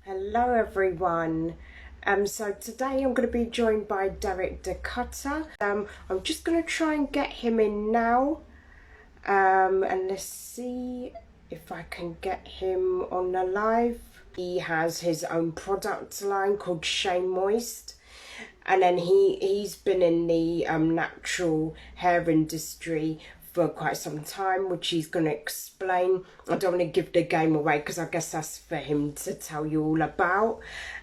Hello everyone. So today I'm going to be joined by Derek DeCutter. I'm just going to try and get him in now. And let's see if I can get him on the live. He has his own product line called Shea Moist. And then he's been in the natural hair industry for quite some time, which he's going to explain. I don't want to give the game away because I guess that's for him to tell you all about.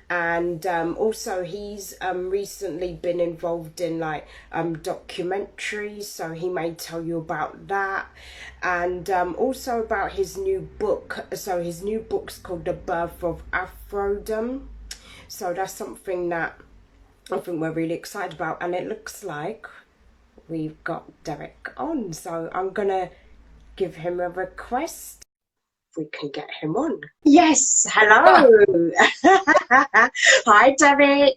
And also he's recently been involved in like documentaries, so he may tell you about that. And also about his new book. So his new book's called The Birth of Afrodom. So that's something that I think we're really excited about, and it looks like we've got Derek on, so I'm gonna give him a request if we can get him on. Yes, hello. Hi, Derek.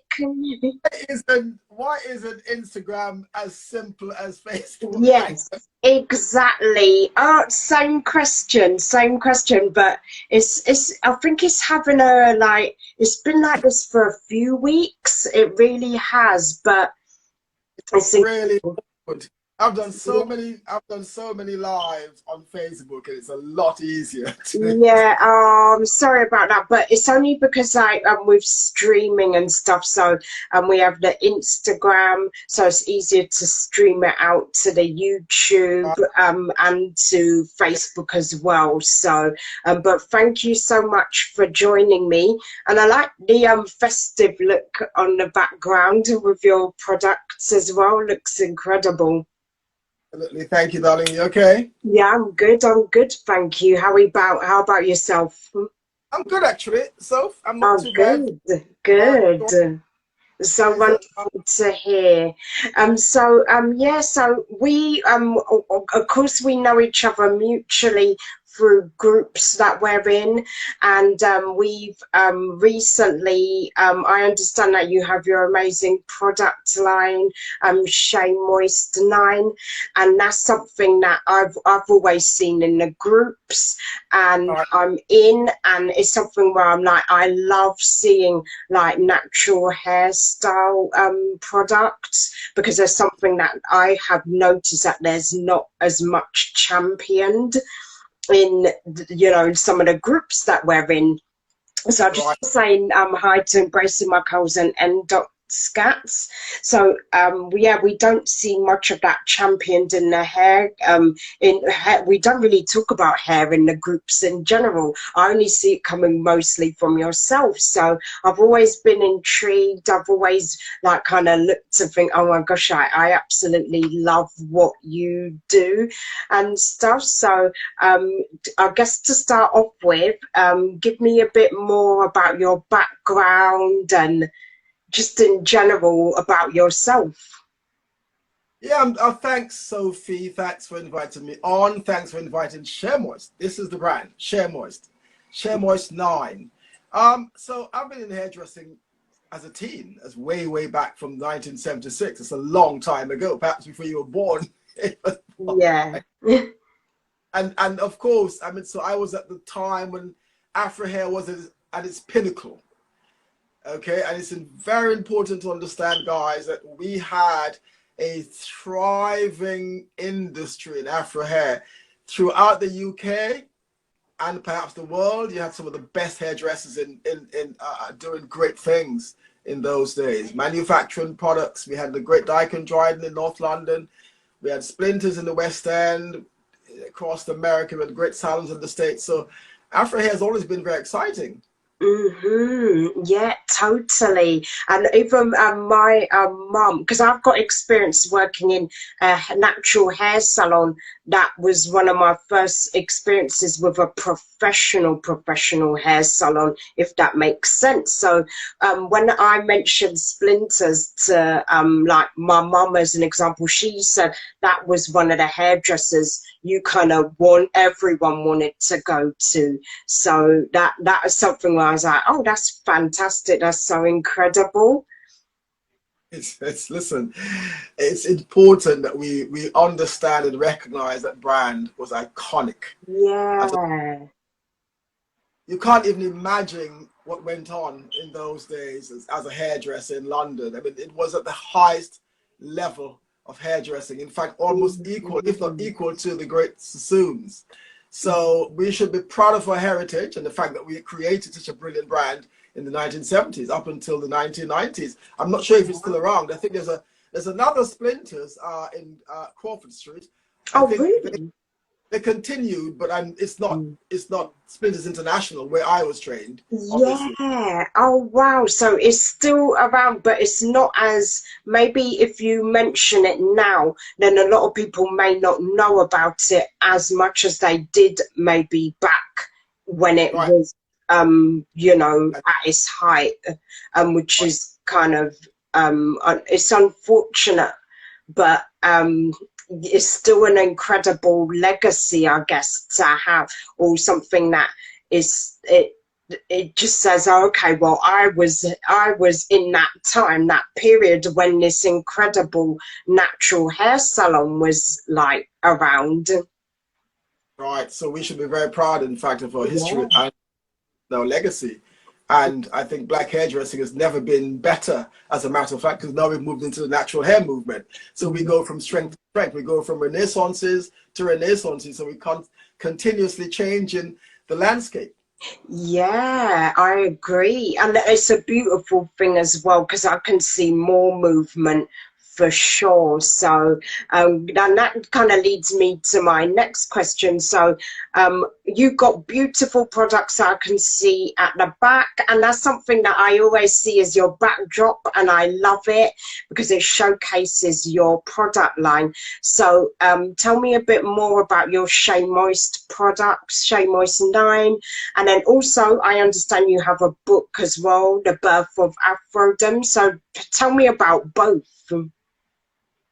Why isn't Instagram as simple as Facebook? Yes, exactly. Oh, same question, but it's I think it's having a like it's been like this for a few weeks. It really has, but it's Really good. I've done so many lives on Facebook, and it's a lot easier to. yeah, I'm sorry about that, but it's only because like with streaming and stuff, so we have the Instagram, so it's easier to stream it out to the YouTube and to Facebook as well. So but thank you so much for joining me, and I like the festive look on the background with your products as well. Looks incredible. Absolutely. Thank you, darling. You okay? Yeah, I'm good, thank you. How about yourself? I'm good, actually. So I'm not Oh, too bad. good, good. So Okay, so wonderful to hear. Yeah, so we of course we know each other mutually through groups that we're in, and we've recently I understand that you have your amazing product line, Shea Moist 9, and that's something that I've always seen in the groups, and all right. I'm in, and it's something where I'm like, I love seeing like natural hairstyle products, because there's something that I have noticed that there's not as much championed in in some of the groups that we're in. So I'm just Right. saying hi to Embracing My Curls and Scats. So yeah, we don't see much of that championed in the hair. We don't really talk about hair in the groups in general. I only see it coming mostly from yourself. So I've always been intrigued. I've always like kind of looked to think, oh my gosh, I absolutely love what you do and stuff. So I guess to start off with, give me a bit more about your background and just in general about yourself. Yeah, thanks, Sophie. Thanks for inviting me on. Thanks for inviting Shea Moist. This is the brand, Shea Moist. Shea Moist 9. So I've been in hairdressing as a teen, as way back from 1976. It's a long time ago, perhaps before you were born. Yeah. And of course, I mean, so I was at the time when Afro hair was at its pinnacle. Okay, and it's very important to understand, guys, that we had a thriving industry in Afro hair throughout the UK and perhaps the world. You had some of the best hairdressers in doing great things in those days. Manufacturing products. We had the great Dyke & Dryden in North London. We had Splinters in the West End, across America, with great salons in the States. So Afro hair has always been very exciting. Yeah, totally. And even my mum, because I've got experience working in a natural hair salon. That was one of my first experiences with a professional hair salon, if that makes sense. So when I mentioned Splinters to like my mum as an example, she said that was one of the hairdressers you kind of everyone wanted to go to. So that is something where I was like, oh, that's fantastic. That's so incredible. Listen, it's important that we understand and recognize that brand was iconic. Yeah. You can't even imagine what went on in those days as a hairdresser in London. I mean, it was at the highest level of hairdressing. In fact, almost equal, if not equal, to the great Sassoons. So we should be proud of our heritage and the fact that we created such a brilliant brand in the 1970s up until the 1990s. I'm not sure if it's still around. I think there's another Splinters in Crawford Street. Oh, really? They continued, but it's not Splinters International where I was trained. Obviously. Yeah. Oh, wow. So it's still around, but it's not as, maybe if you mention it now, then a lot of people may not know about it as much as they did maybe back when it was, you know, at its height, which is kind of, it's unfortunate, but it's still an incredible legacy, I guess, to have, or something that is it just says, oh, okay, well, I was in that time, that period when this incredible natural hair salon was like around. Right. So we should be very proud, in fact, of our history and our legacy. And I think black hairdressing has never been better, as a matter of fact, because now we've moved into the natural hair movement. So we go from strength to strength. We go from renaissances to renaissances. So we continuously changing the landscape. Yeah, I agree. And it's a beautiful thing as well, because I can see more movement for sure. So and that kind of leads me to my next question. So you've got beautiful products I can see at the back, and that's something that I always see as your backdrop, and I love it because it showcases your product line. So tell me a bit more about your Shea Moist products, Shea Moist 9, and then also I understand you have a book as well, The Birth of Afrodom. So tell me about both.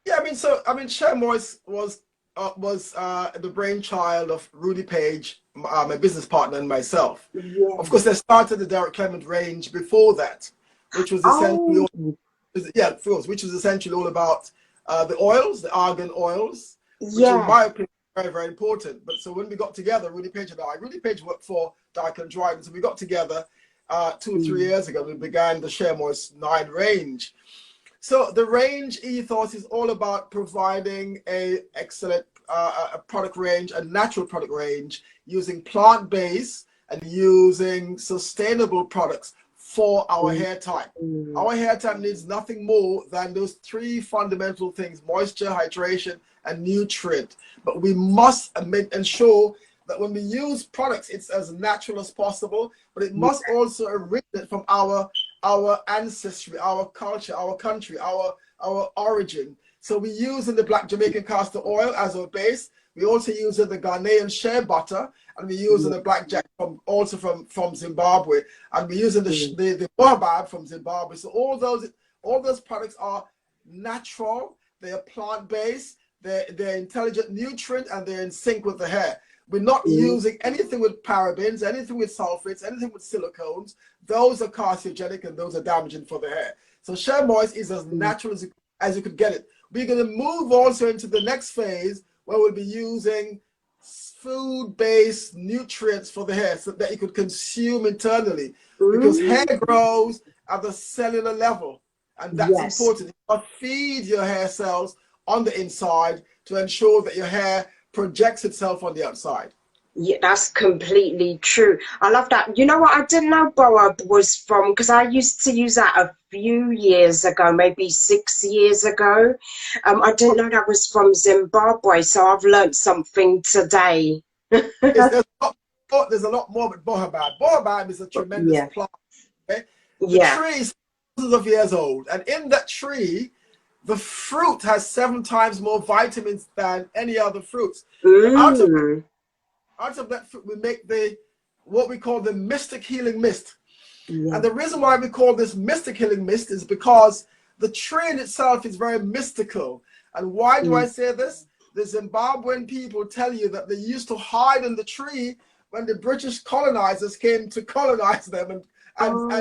Yeah, I mean, Shea Moist was the brainchild of Rudy Page, my business partner, and myself. Yeah. Of course, they started the Derek Clement range before that, which was essentially, which was essentially all about the oils, the argan oils, which in my opinion are very, very important. But so when we got together, Rudy Page worked for Dyke and Dryden, so we got together 2 or 3 years ago. We began the Shea Moist 9 range. So the range ethos is all about providing a excellent a product range, a natural product range, using plant-based and using sustainable products for our hair type. Our hair type needs nothing more than those 3 fundamental things: moisture, hydration, and nutrient. But we must ensure that when we use products, it's as natural as possible, but it must also originate from our ancestry, our culture, our country, our origin. So we use in the black Jamaican castor oil as our base. We also use in the Ghanaian shea butter, and we use in the blackjack from Zimbabwe, and we use in the baobab from Zimbabwe. So all those products are natural. They are plant-based. They're intelligent nutrient, and they're in sync with the hair. We're not using anything with parabens, anything with sulfates, anything with silicones. Those are carcinogenic and those are damaging for the hair. So Shea Moist is as natural as you could get it. We're going to move also into the next phase where we'll be using food-based nutrients for the hair so that you could consume internally. Because hair grows at the cellular level, and that's important. You must feed your hair cells on the inside to ensure that your hair projects itself on the outside. Yeah, that's completely true. I love that. You know what? I didn't know baobab was from, because I used to use that a few years ago, maybe 6 years ago. I didn't know that was from Zimbabwe, so I've learned something today. There's a lot more with baobab. Baobab is a tremendous plant. Okay? The tree is thousands of years old, and in that tree, the fruit has 7 times more vitamins than any other fruits. Out of that fruit, we make what we call the mystic healing mist. And the reason why we call this mystic healing mist is because the tree in itself is very mystical. And why do I say this? The Zimbabwean people tell you that they used to hide in the tree when the British colonizers came to colonize them and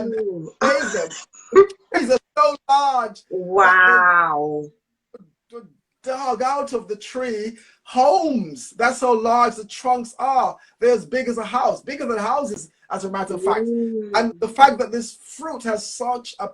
raise them. The trees are so large. Wow. dug out of the tree homes. That's how large the trunks are. They're as big as a house, bigger than houses, as a matter of fact. And the fact that this fruit has such a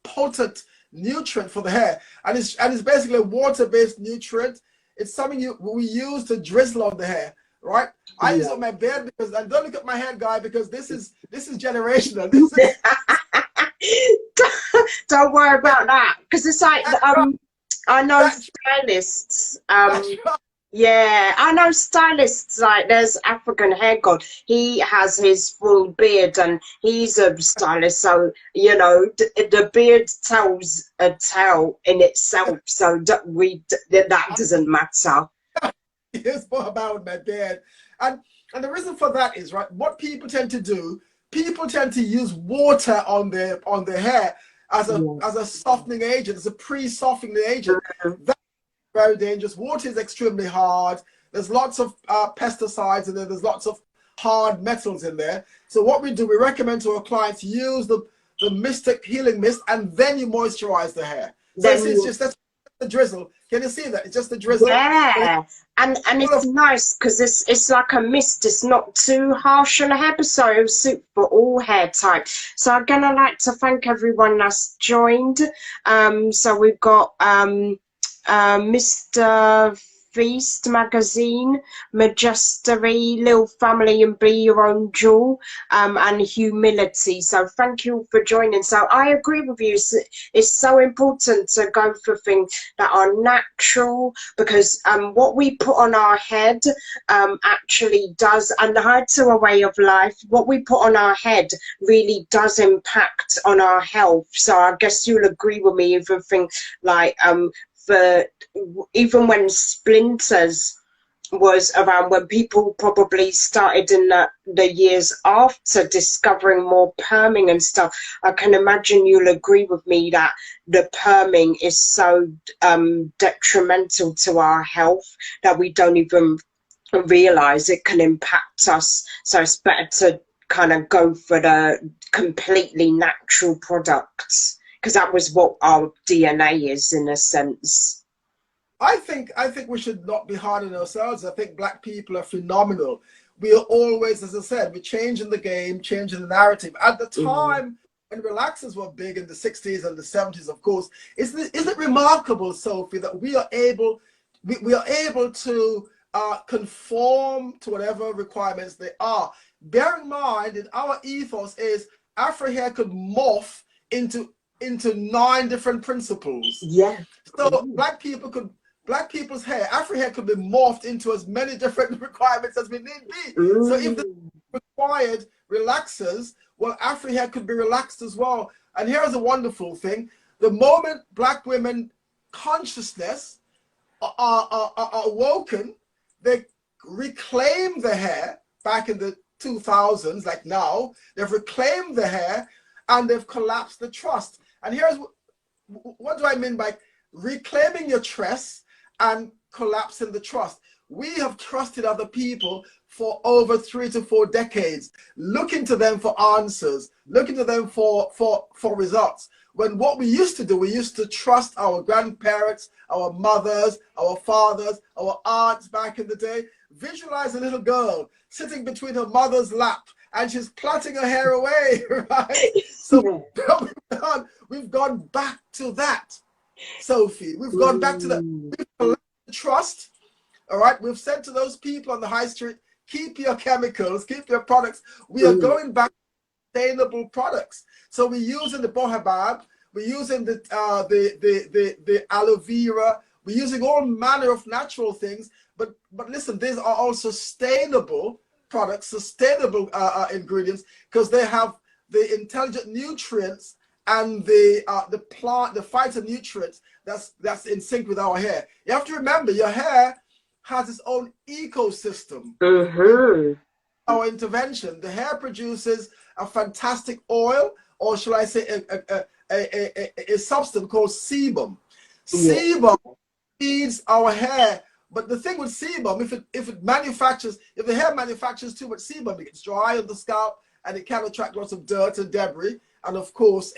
potent nutrient for the hair, and it's basically a water-based nutrient. It's something we use to drizzle on the hair, right? I use it on my beard because, and don't look at my hair, guy, because this is generational. This is don't worry about that, because it's like I know stylists. Yeah, I know stylists, like there's African Hair God. He has his full beard and he's a stylist. So, you know, the beard tells a tale in itself. So that doesn't matter. Here's what about my beard. And the reason for that is, right, what people tend to do, people tend to use water on their hair as a softening agent, as a pre-softening agent. That's very dangerous. Water is extremely hard. There's lots of pesticides in there. There's lots of hard metals in there. So what we do, we recommend to our clients use the Mystic Healing Mist, and then you moisturize the hair. So it's just that's the drizzle. Can you see that? It's just the drizzle. Yeah, and it's nice because it's like a mist. It's not too harsh on the hair, so it'll suit for all hair types. So I'm gonna like to thank everyone that's joined. So we've got Mr. Feast Magazine, Majesty, Little Family and Be Your Own Jewel, and Humility. So thank you for joining. So I agree with you. It's so important to go for things that are natural, because what we put on our head actually does, and to a way of life, what we put on our head really does impact on our health. So I guess you'll agree with me, everything like for even when Splinters was around, when people probably started in the years after discovering more perming and stuff, I can imagine you'll agree with me that the perming is so detrimental to our health that we don't even realize it can impact us. So it's better to kind of go for the completely natural products, because that was what our DNA is, in a sense. I think we should not be hard on ourselves. I think Black people are phenomenal. We are always, as I said, we're changing the game, changing the narrative. At the time when relaxers were big in the 60s and the 70s, of course, isn't it remarkable, Sophie, that we are able to conform to whatever requirements they are. Bear in mind that our ethos is Afro hair could morph into 9 different principles. Yeah. So Black people's hair, Afro hair could be morphed into as many different requirements as we need be. So if the required relaxers, well, Afro hair could be relaxed as well. And here's a wonderful thing. The moment Black women consciousness are awoken, they reclaim the hair back in the 2000s, like now, they've reclaimed the hair and they've collapsed the trust. And here's what do I mean by reclaiming your trust and collapsing the trust. We have trusted other people for over 3 to 4 decades, looking to them for answers, looking to them for results. When what we used to do, we used to trust our grandparents, our mothers, our fathers, our aunts back in the day. Visualize a little girl sitting between her mother's lap and she's plaiting her hair away, right? So we've gone back to that, Sophie. We've gone back to that. We've collected trust, all right? We've said to those people on the high street, keep your chemicals, keep your products. We are going back to sustainable products. So we're using the bohabab, we're using the aloe vera, we're using all manner of natural things. But listen, these are all sustainable products, sustainable ingredients, because they have the intelligent nutrients and the phytonutrients that's in sync with our hair. You have to remember, your hair has its own ecosystem. Our intervention, the hair produces a fantastic oil, or shall I say a substance called sebum. Sebum feeds our hair. But the thing with sebum, if the hair manufactures too much sebum, it gets dry on the scalp and it can attract lots of dirt and debris. And of course,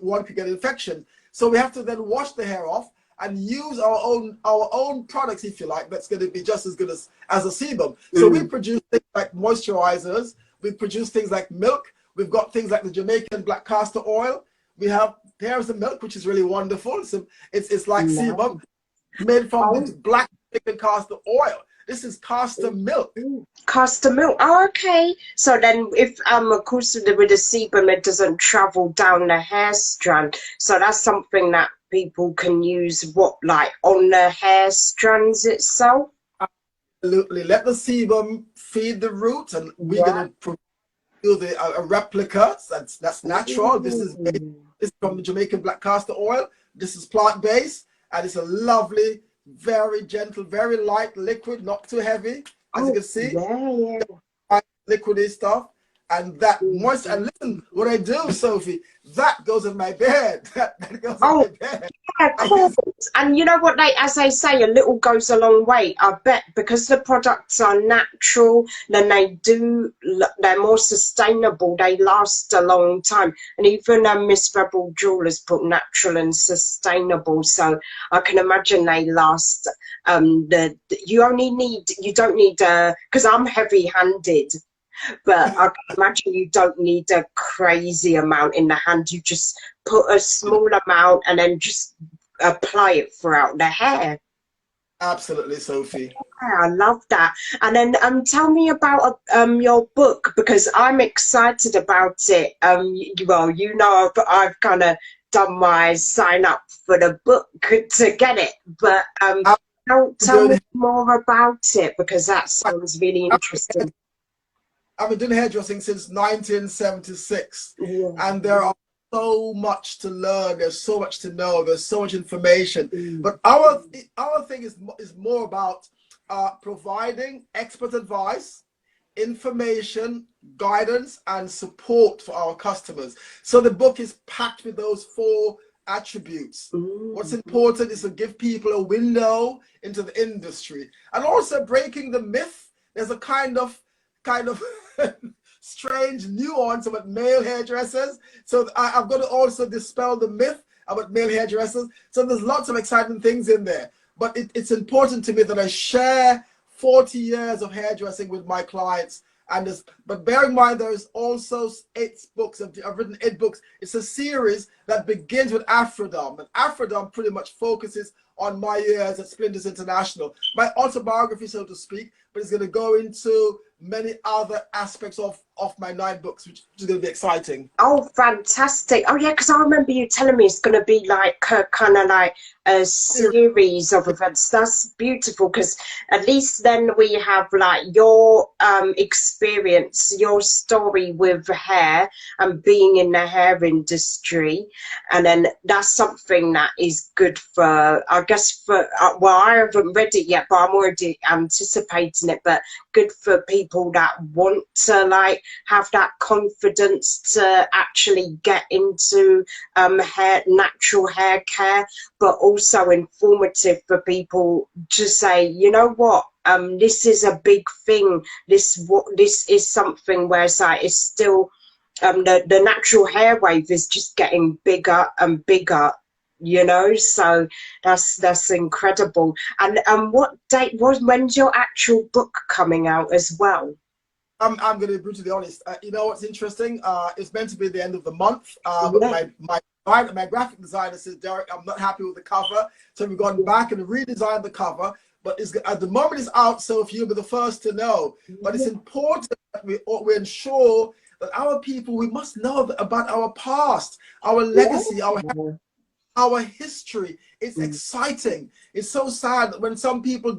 one could get infection. So we have to then wash the hair off and use our own products, if you like, that's going to be just as good as a sebum. So we produce things like moisturizers, we produce things like milk, we've got things like the Jamaican black castor oil. We have, here's the milk, which is really wonderful. It's like sebum made from the black Jamaican castor oil. This is castor milk. Castor milk. Oh, okay. So then, if of course with the sebum, it doesn't travel down the hair strand. So that's something that people can use. What, like on the hair strands itself? Absolutely. Let the sebum feed the root, and we're going to do a replica. That's natural. This is from the Jamaican black castor oil. This is plant based, and it's a lovely, very gentle, very light liquid, not too heavy, as you can see. Liquidy stuff, and that moist. And listen, what I do, Sophie, that goes in my bed. That goes in my bed. Yeah, cool. And you know what, as they say, a little goes a long way. I bet because the products are natural, then they're more sustainable. They last a long time. And even Miss Rebel Jewelers put natural and sustainable, so I can imagine they last. You don't need because I'm heavy-handed. But I can imagine you don't need a crazy amount in the hand. You just put a small amount and then just apply it throughout the hair. Absolutely, Sophie. Yeah, I love that. And then tell me about your book, because I'm excited about it. Well, you know, I've kind of done my sign up for the book to get it, but tell me more about it, because that sounds really interesting. I've been doing hairdressing since 1976, and there are so much to learn. There's so much to know. There's so much information. But our thing is more about providing expert advice, information, guidance, and support for our customers. So the book is packed with those 4 attributes. What's important is to give people a window into the industry, and also breaking the myth. There's a kind of strange nuance about male hairdressers. So I've got to also dispel the myth about male hairdressers. So there's lots of exciting things in there. But it's important to me that I share 40 years of hairdressing with my clients. But bear in mind, there's also 8 books. I've written 8 books. It's a series that begins with Afrodom. And Afrodom pretty much focuses on my years at Splinters International. My autobiography, so to speak, but it's going to go into many other aspects of my 9 books, which is going to be exciting. Oh, fantastic. Oh, yeah, because I remember you telling me it's going to be like kind of like a series of events. That's beautiful, because at least then we have like your experience, your story with hair and being in the hair industry. And then that's something that is good for, I guess, for, well, I haven't read it yet, but I'm already anticipating it, but good for people that want to like have that confidence to actually get into natural hair care, but also informative for people to say, you know what, this is a big thing. This is something where it's like, it's still the natural hair wave is just getting bigger and bigger, you know, so that's incredible. And what date when's your actual book coming out as well? I'm going to be brutally honest. You know what's interesting? It's meant to be the end of the month, but my graphic designer says, Derek, I'm not happy with the cover, so we've gone back and redesigned the cover. But at the moment it's out, so if you'll be the first to know. But it's important that we ensure that our people, we must know about our past, our legacy, our history. It's exciting. It's so sad that when some people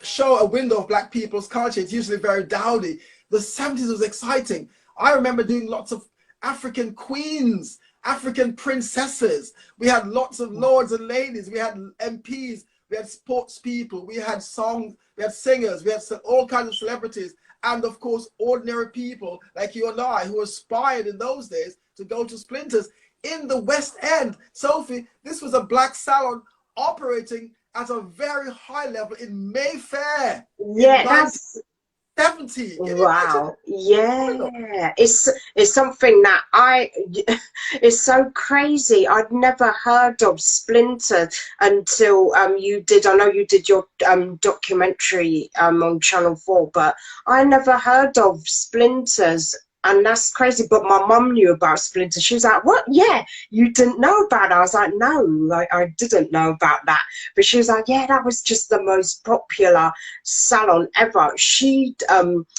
show a window of Black people's culture, it's usually very dowdy. The 70s was exciting. I remember doing lots of African queens, African princesses. We had lots of lords and ladies. We had MPs. We had sports people. We had songs. We had singers. We had all kinds of celebrities. And of course, ordinary people like you and I who aspired in those days to go to Splinters in the West End. Sophie, this was a Black salon operating at a very high level in Mayfair. Yeah, 70. Can you imagine? Wow. Yeah. It's something that it's so crazy. I'd never heard of Splinter until you did. I know you did your documentary on Channel 4, but I never heard of Splinters. And that's crazy. But my mum knew about Splinter. She was like, "What? Yeah, you didn't know about it?" I was like, "No, I didn't know about that." But she was like, "Yeah, that was just the most popular salon ever." She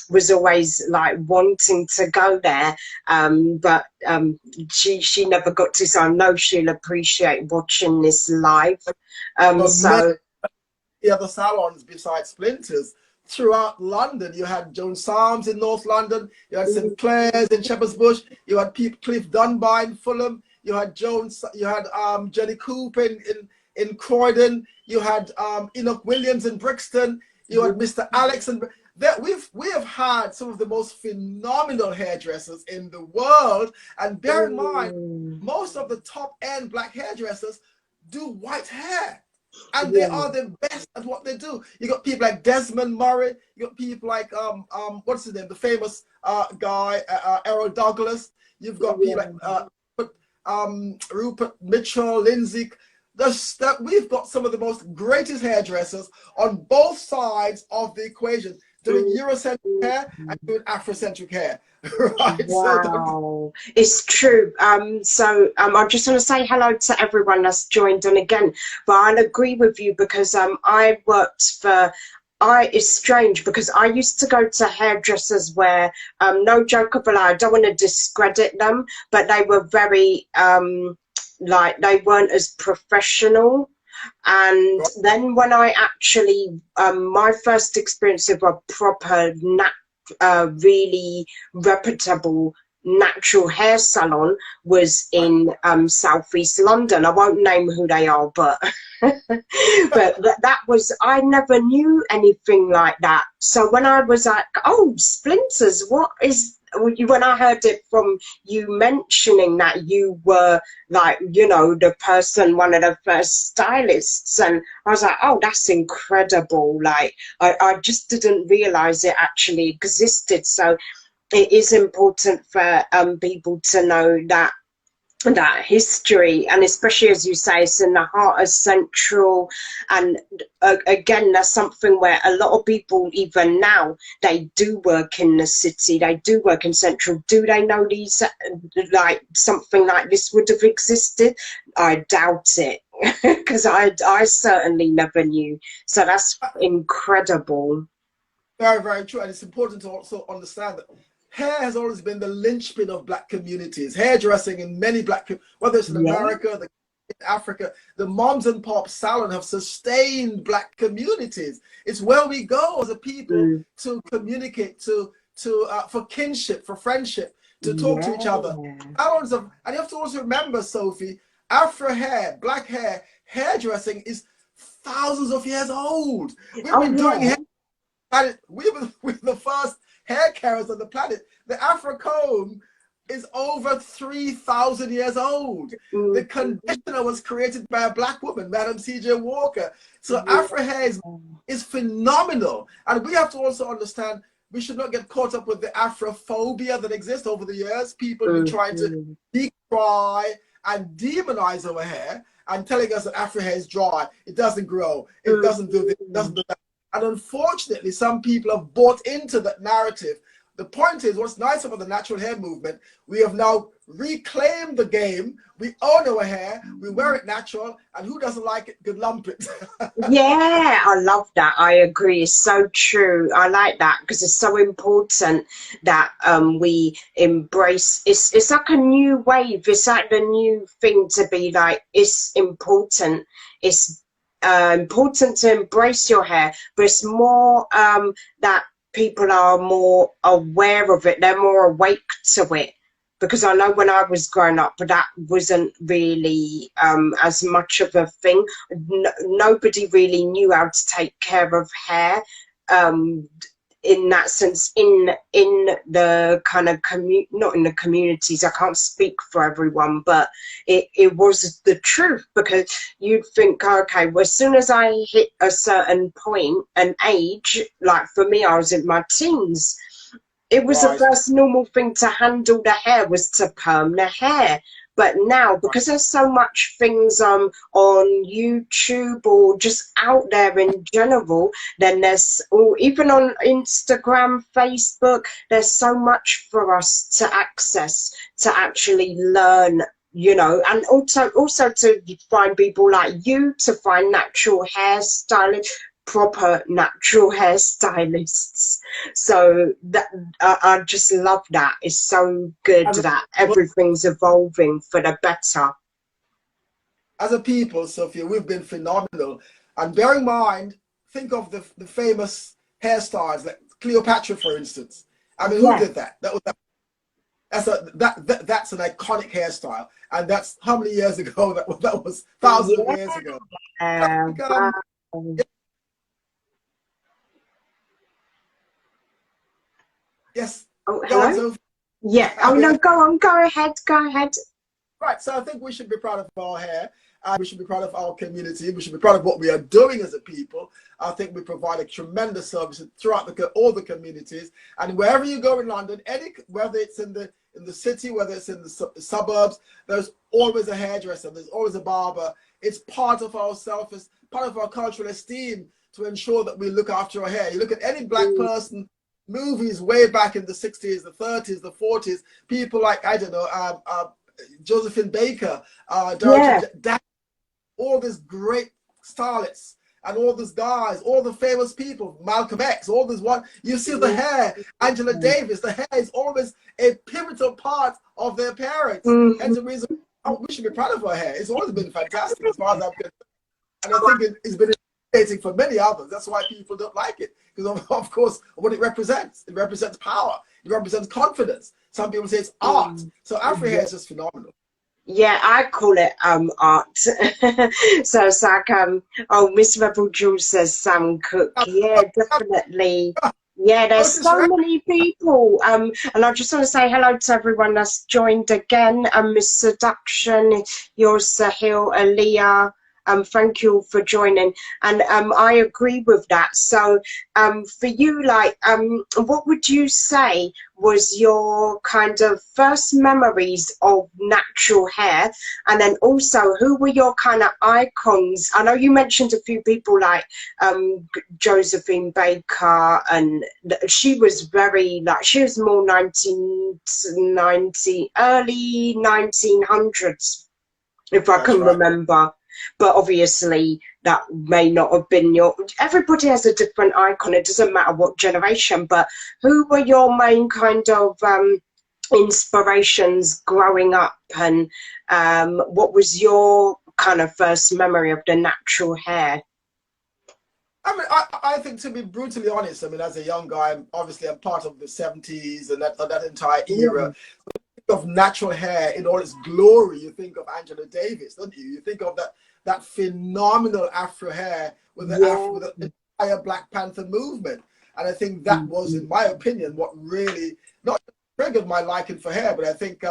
was always like wanting to go there, but she never got to. So I know she'll appreciate watching this live. Many So other salons besides Splinters throughout London. You had Joan Sarms in North London. You had St Clair's in Shepherd's Bush. You had Cliff Dunbar in Fulham. You had Jones. You had Jenny Cooper in Croydon. You had Enoch Williams in Brixton. You had Mr. Alex, and that we have had some of the most phenomenal hairdressers in the world. And bear in mind, most of the top end black hairdressers do white hair. And they are the best at what they do. You got people like Desmond Murray. You got people like what's his name, the famous guy Errol Douglas. You've got people like Rupert Mitchell, Lindsay. We've got some of the most greatest hairdressers on both sides of the equation, doing Eurocentric hair and doing Afrocentric hair. Right? Wow, it's true. So I just want to say hello to everyone that's joined in again. But I'll agree with you because I worked for. It's strange because I used to go to hairdressers where, no joke about it, I don't want to discredit them, but they were very like they weren't as professional. And then when I actually my first experience of a proper really reputable natural hair salon was in southeast London. I won't name who they are, but but that was, I never knew anything like that. So when I was like, oh, Splinters, what is, when I heard it from you mentioning that you were like, you know, the person, one of the first stylists, and I was like, oh, that's incredible. Like I just didn't realize it actually existed. So it is important for people to know that history, and especially as you say, it's in the heart of Central. And again, that's something where a lot of people, even now, they do work in the city, they do work in Central. Do they know these, like something like this would have existed? I doubt it, because I certainly never knew. So that's incredible. Very, very true. And it's important to also understand that hair has always been the linchpin of black communities. Hairdressing in many black, whether it's in America, in Africa, the moms and pop salon have sustained black communities. It's where we go as a people to communicate, for kinship, for friendship, to talk to each other. Salons of, and you have to also remember, Sophie, Afro hair, black hair, hairdressing is thousands of years old. We've been doing hair, and we're the first hair carriers on the planet. The Afro comb is over 3,000 years old. The conditioner was created by a black woman, Madam C.J. Walker. So Afro hair is phenomenal. And we have to also understand, we should not get caught up with the Afrophobia that exists over the years. People have been trying to decry and demonize our hair and telling us that Afro hair is dry, it doesn't grow, it doesn't do this, it doesn't do that. And unfortunately, some people have bought into that narrative. The point is, what's nice about the natural hair movement, we have now reclaimed the game. We own our hair, we wear it natural, and who doesn't like it can lump it. Yeah, I love that. I agree. It's so true. I like that because it's so important that we embrace. It's like a new wave. It's like the new thing to be like. It's important. It's important to embrace your hair, but it's more that people are more aware of it, they're more awake to it, because I know when I was growing up that wasn't really as much of a thing. Nobody really knew how to take care of hair. in that sense, in the kind of not in the communities, I can't speak for everyone, but it was the truth, because you'd think, okay, well, as soon as I hit a certain point, an age, like for me, I was in my teens, it was the first normal thing to handle the hair was to perm the hair. But now, because there's so much things on YouTube or just out there in general, then there's, or even on Instagram, Facebook, there's so much for us to access, to actually learn, you know, and also to find people like you, to find natural hairstylists, proper natural hairstylists. So that I just love that. It's so good that everything's evolving for the better. As a people, Sophia, we've been phenomenal. And bear in mind, think of the famous hairstyles, like Cleopatra, for instance. I mean, who did that? That's an iconic hairstyle, and that's how many years ago? That was thousands of years ago. Wow. Yes. Oh, hello? Yeah. Oh, no, go on. Go ahead. Go ahead. Right. So I think we should be proud of our hair. We should be proud of our community. We should be proud of what we are doing as a people. I think we provide a tremendous service throughout all the communities. And wherever you go in London, whether it's in the city, whether it's in the suburbs, there's always a hairdresser. There's always a barber. It's part of ourselves. It's part of our cultural esteem to ensure that we look after our hair. You look at any black person, movies way back in the 60s, the 30s, the 40s, people like, I don't know, Josephine Baker, Derek, all these great stylists, and all these guys, all the famous people, Malcolm X, all this one, you see the hair, Angela Davis, the hair is always a pivotal part of their appearance. And the reason we should be proud of our hair. It's always been fantastic as far as I'm concerned. And I think it's been intimidating for many others. That's why people don't like it. Because of course, what it represents power. It represents confidence. Some people say it's art. So Afro hair is just phenomenal. Yeah, I call it art. So it's like oh, Miss Rebel Jules says Sam Cooke. Yeah, definitely. Yeah, there's so many people. And I just want to say hello to everyone that's joined again. Miss Seduction, you're Sahil, Aliyah. Thank you for joining, and I agree with that. So for you, like, what would you say was your kind of first memories of natural hair? And then also, who were your kind of icons? I know you mentioned a few people like Josephine Baker, and she was very, like, she was more 1990, early 1900s, if I can remember. But obviously that may not have been your, everybody has a different icon. It doesn't matter what generation, but who were your main kind of inspirations growing up, and what was your kind of first memory of the natural hair? I mean, I think, to be brutally honest, I mean, as a young guy, obviously I'm part of the 70s and that entire era. Of natural hair in all its glory, you think of Angela Davis, don't you? You think of that phenomenal Afro hair with the entire Black Panther movement. And I think that was, in my opinion, what really not triggered my liking for hair, but I think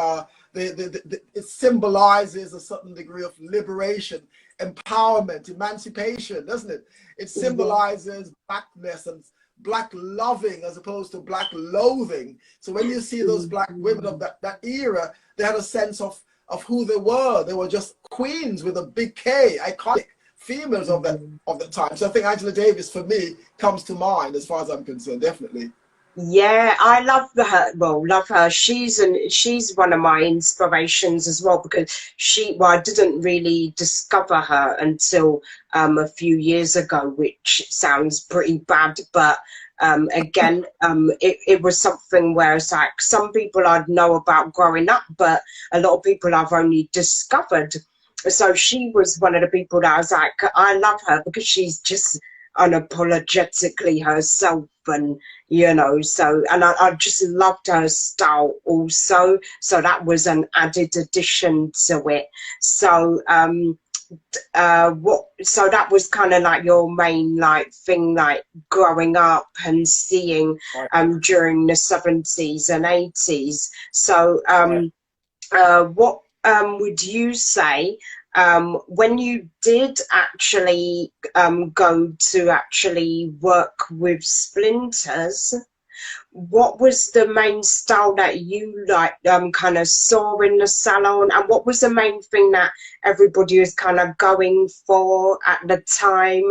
it symbolizes a certain degree of liberation, empowerment, emancipation, doesn't it? It symbolizes blackness and black loving as opposed to black loathing. So when you see those black women of that era, they had a sense of who they were. They were just queens with a big K, iconic females of that time. So I think Angela Davis, for me, comes to mind as far as I'm concerned, definitely. Yeah, I love her. Well, love her. She's one of my inspirations as well, because I didn't really discover her until a few years ago, which sounds pretty bad, but again, it was something where it's like some people I'd know about growing up, but a lot of people I've only discovered. So she was one of the people that I was like, I love her because she's just unapologetically herself, and you know, so, and I just loved her style also, so that was an added addition to it. So so that was kind of like your main like thing, like growing up and seeing Right. during the 70s and 80s. So Right. what would you say when you did actually go to actually work with Splinters? What was the main style that you like kind of saw in the salon, and what was the main thing that everybody was kind of going for at the time,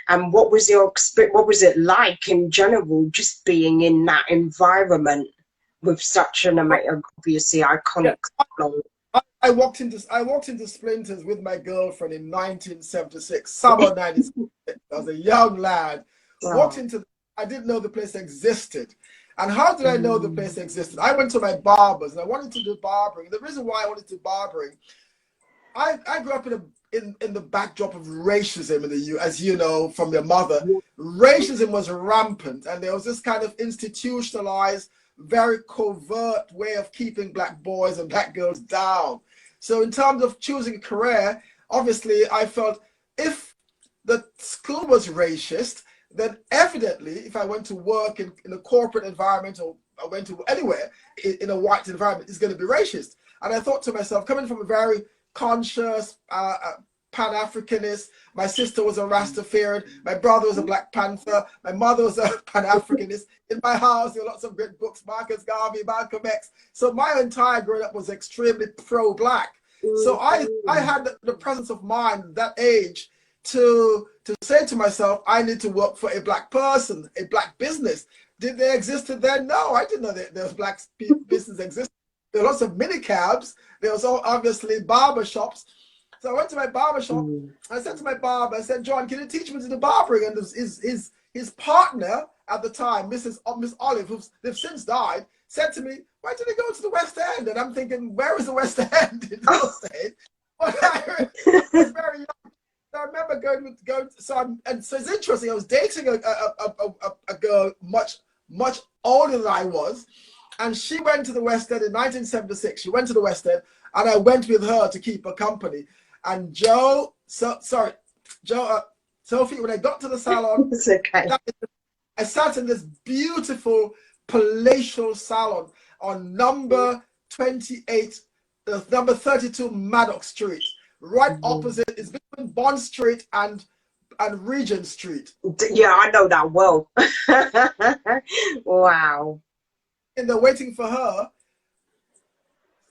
and what was your experience, what was it like in general just being in that environment with such an amazing, obviously Yeah. iconic salon? I walked into Splinters with my girlfriend in 1976, summer 1976. I was a young lad. Walked Oh, into, I didn't know the place existed. And how did I know the mm, place existed? I went to my barbers and I wanted to do barbering. The reason why I wanted to do barbering, I grew up in the backdrop of racism in the U, as you know from your mother. yeah, Racism was rampant, and there was this kind of institutionalized, very covert way of keeping black boys and black girls down. So, in terms of choosing a career, obviously, I felt if the school was racist, then evidently, if I went to work in a corporate environment or I went to anywhere in a white environment, it's going to be racist. And I thought to myself, coming from a very conscious Pan-Africanist. My sister was a Rastafarian. My brother was a Black Panther. My mother was a Pan-Africanist. In my house, there were lots of great books, Marcus Garvey, Malcolm X. So my entire growing up was extremely pro-Black. So I mm, had the presence of mind at that age to say to myself, I need to work for a Black person, a Black business. Did they exist then? No, I didn't know that there was Black business existed. There were lots of mini cabs. There was obviously barber shops. So I went to my barber shop. mm. I said to my barber, I said, John, can you teach me to do barbering? And his partner at the time, Miss Olive, they've since died, said to me, why did he go to the West End? And I'm thinking, where is the West End in those days? But I was very young. I remember so it's interesting. I was dating a girl much older than I was, and she went to the West End in 1976. She went to the West End, and I went with her to keep her company. And Sophie, when I got to the salon, It's okay. I sat in this beautiful palatial salon on number 28, number 32 Maddox Street, right Mm. opposite. It's between Bond Street and Regent Street. Yeah, I know that well. Wow. And they're waiting for her,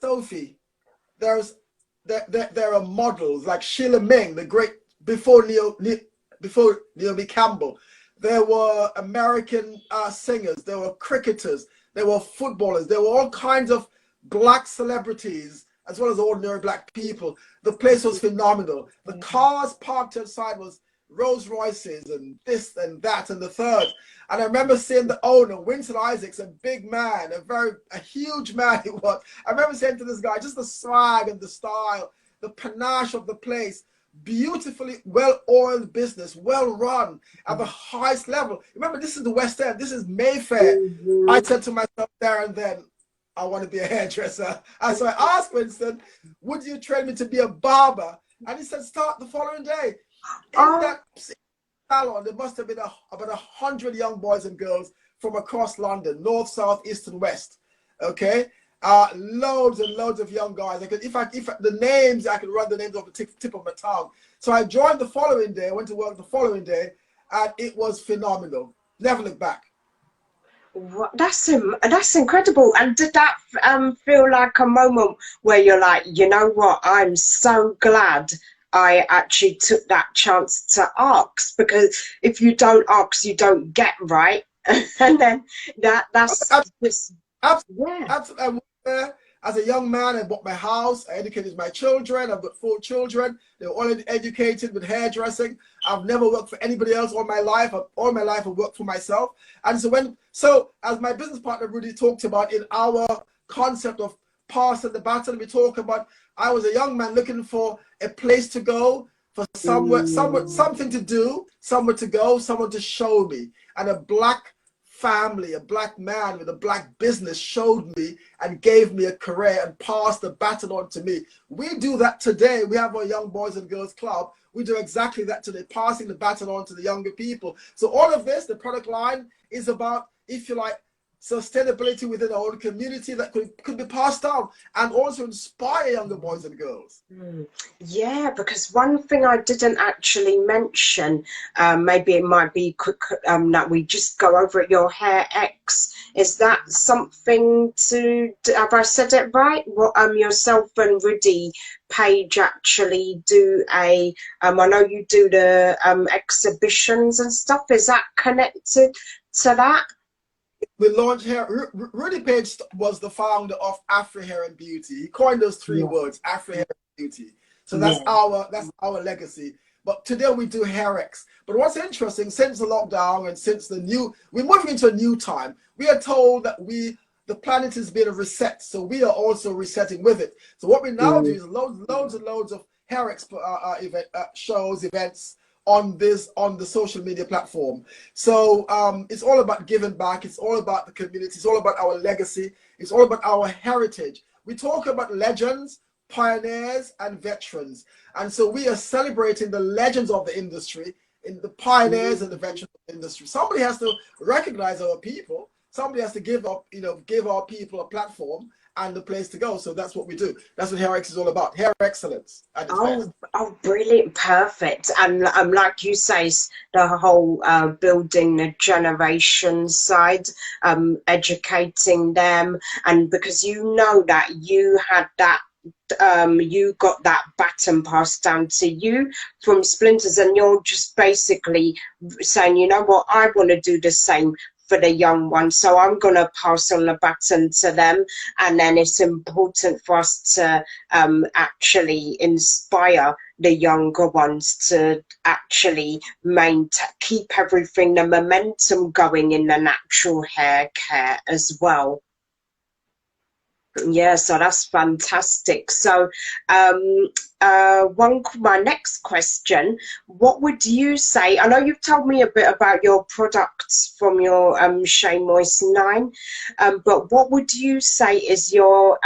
Sophie. There's there are models like Sheila Ming, the great before Naomi Campbell. There were American singers. There were cricketers. There were footballers. There were all kinds of Black celebrities as well as ordinary Black people. The place was phenomenal. The cars parked outside was Rolls Royces and this and that and the third. And I remember seeing the owner, Winston Isaacs, a big man, a huge man he was. I remember saying to this guy, just the swag and the style, the panache of the place, beautifully well-oiled business, well-run at the highest level. Remember, this is the West End. This is Mayfair. I Mhm. said to myself there and then, I want to be a hairdresser. And so I asked Winston, would you train me to be a barber? And he said, start the following day. In Oh, that salon, there must have been about 100 young boys and girls from across London, north, south, east, and west. Okay, loads and loads of young guys. The names, I could run the names off the tip of my tongue. So I joined the following day. I went to work the following day, and it was phenomenal. Never looked back. that's incredible. And did that feel like a moment where you're like, you know what, I'm so glad I actually took that chance to ask, because if you don't ask, you don't get, right? And then that's just, yeah. Absolutely. I worked there as a young man. I bought my house. I educated my children. I've got 4 children. They're all educated with hairdressing. I've never worked for anybody else all my life. All my life I've worked for myself. And so as my business partner Rudy talked about in our concept of pass the baton, we talk about I was a young man looking for a place to go, for somewhere, Mm, something to do, somewhere to go, someone to show me, and a Black family, a black man with a black business showed me and gave me a career and passed the baton on to me. We do that today. We have our Young Boys and Girls Club. We do exactly that today, passing the baton on to the younger people. So all of this, the product line, is about, if you like, sustainability within our own community that could be passed down and also inspire younger boys and girls. Yeah, because one thing I didn't actually mention, maybe it might be quick, that we just go over at your Hair X. Is that something to, have I said it right? What yourself and Rudy Page actually do a, I know you do the exhibitions and stuff. Is that connected to that? We launched hair. Rudy Page was the founder of Afro Hair and Beauty. He coined those three words, Afro Hair and Beauty. So that's our legacy. But today we do Hair X. But what's interesting, since the lockdown and since we're moving into a new time. We are told that the planet is being reset, so we are also resetting with it. So what we now do is loads and loads of Hair X shows, events, on the social media platform. So it's all about giving back. It's all about the community. It's all about our legacy. It's all about our heritage. We talk about legends, pioneers, and veterans. And so we are celebrating the legends of the industry, in the pioneers and the veterans of the industry. Somebody has to recognize our people. Somebody has to give our people a platform and the place to go. So that's what we do. That's what Hair X is all about. Hair excellence. Oh, brilliant, perfect. And like you say, the whole building the generation side, educating them, and because you know that you had that, you got that baton passed down to you from Splinters, and you're just basically saying, you know what, I want to do the same for the young ones, so I'm going to pass on the baton to them. And then it's important for us to actually inspire the younger ones to actually keep everything, the momentum going in the natural hair care as well. Yeah, so that's fantastic. So my next question, what would you say, I know you've told me a bit about your products from your Shea Moist 9, but what would you say is your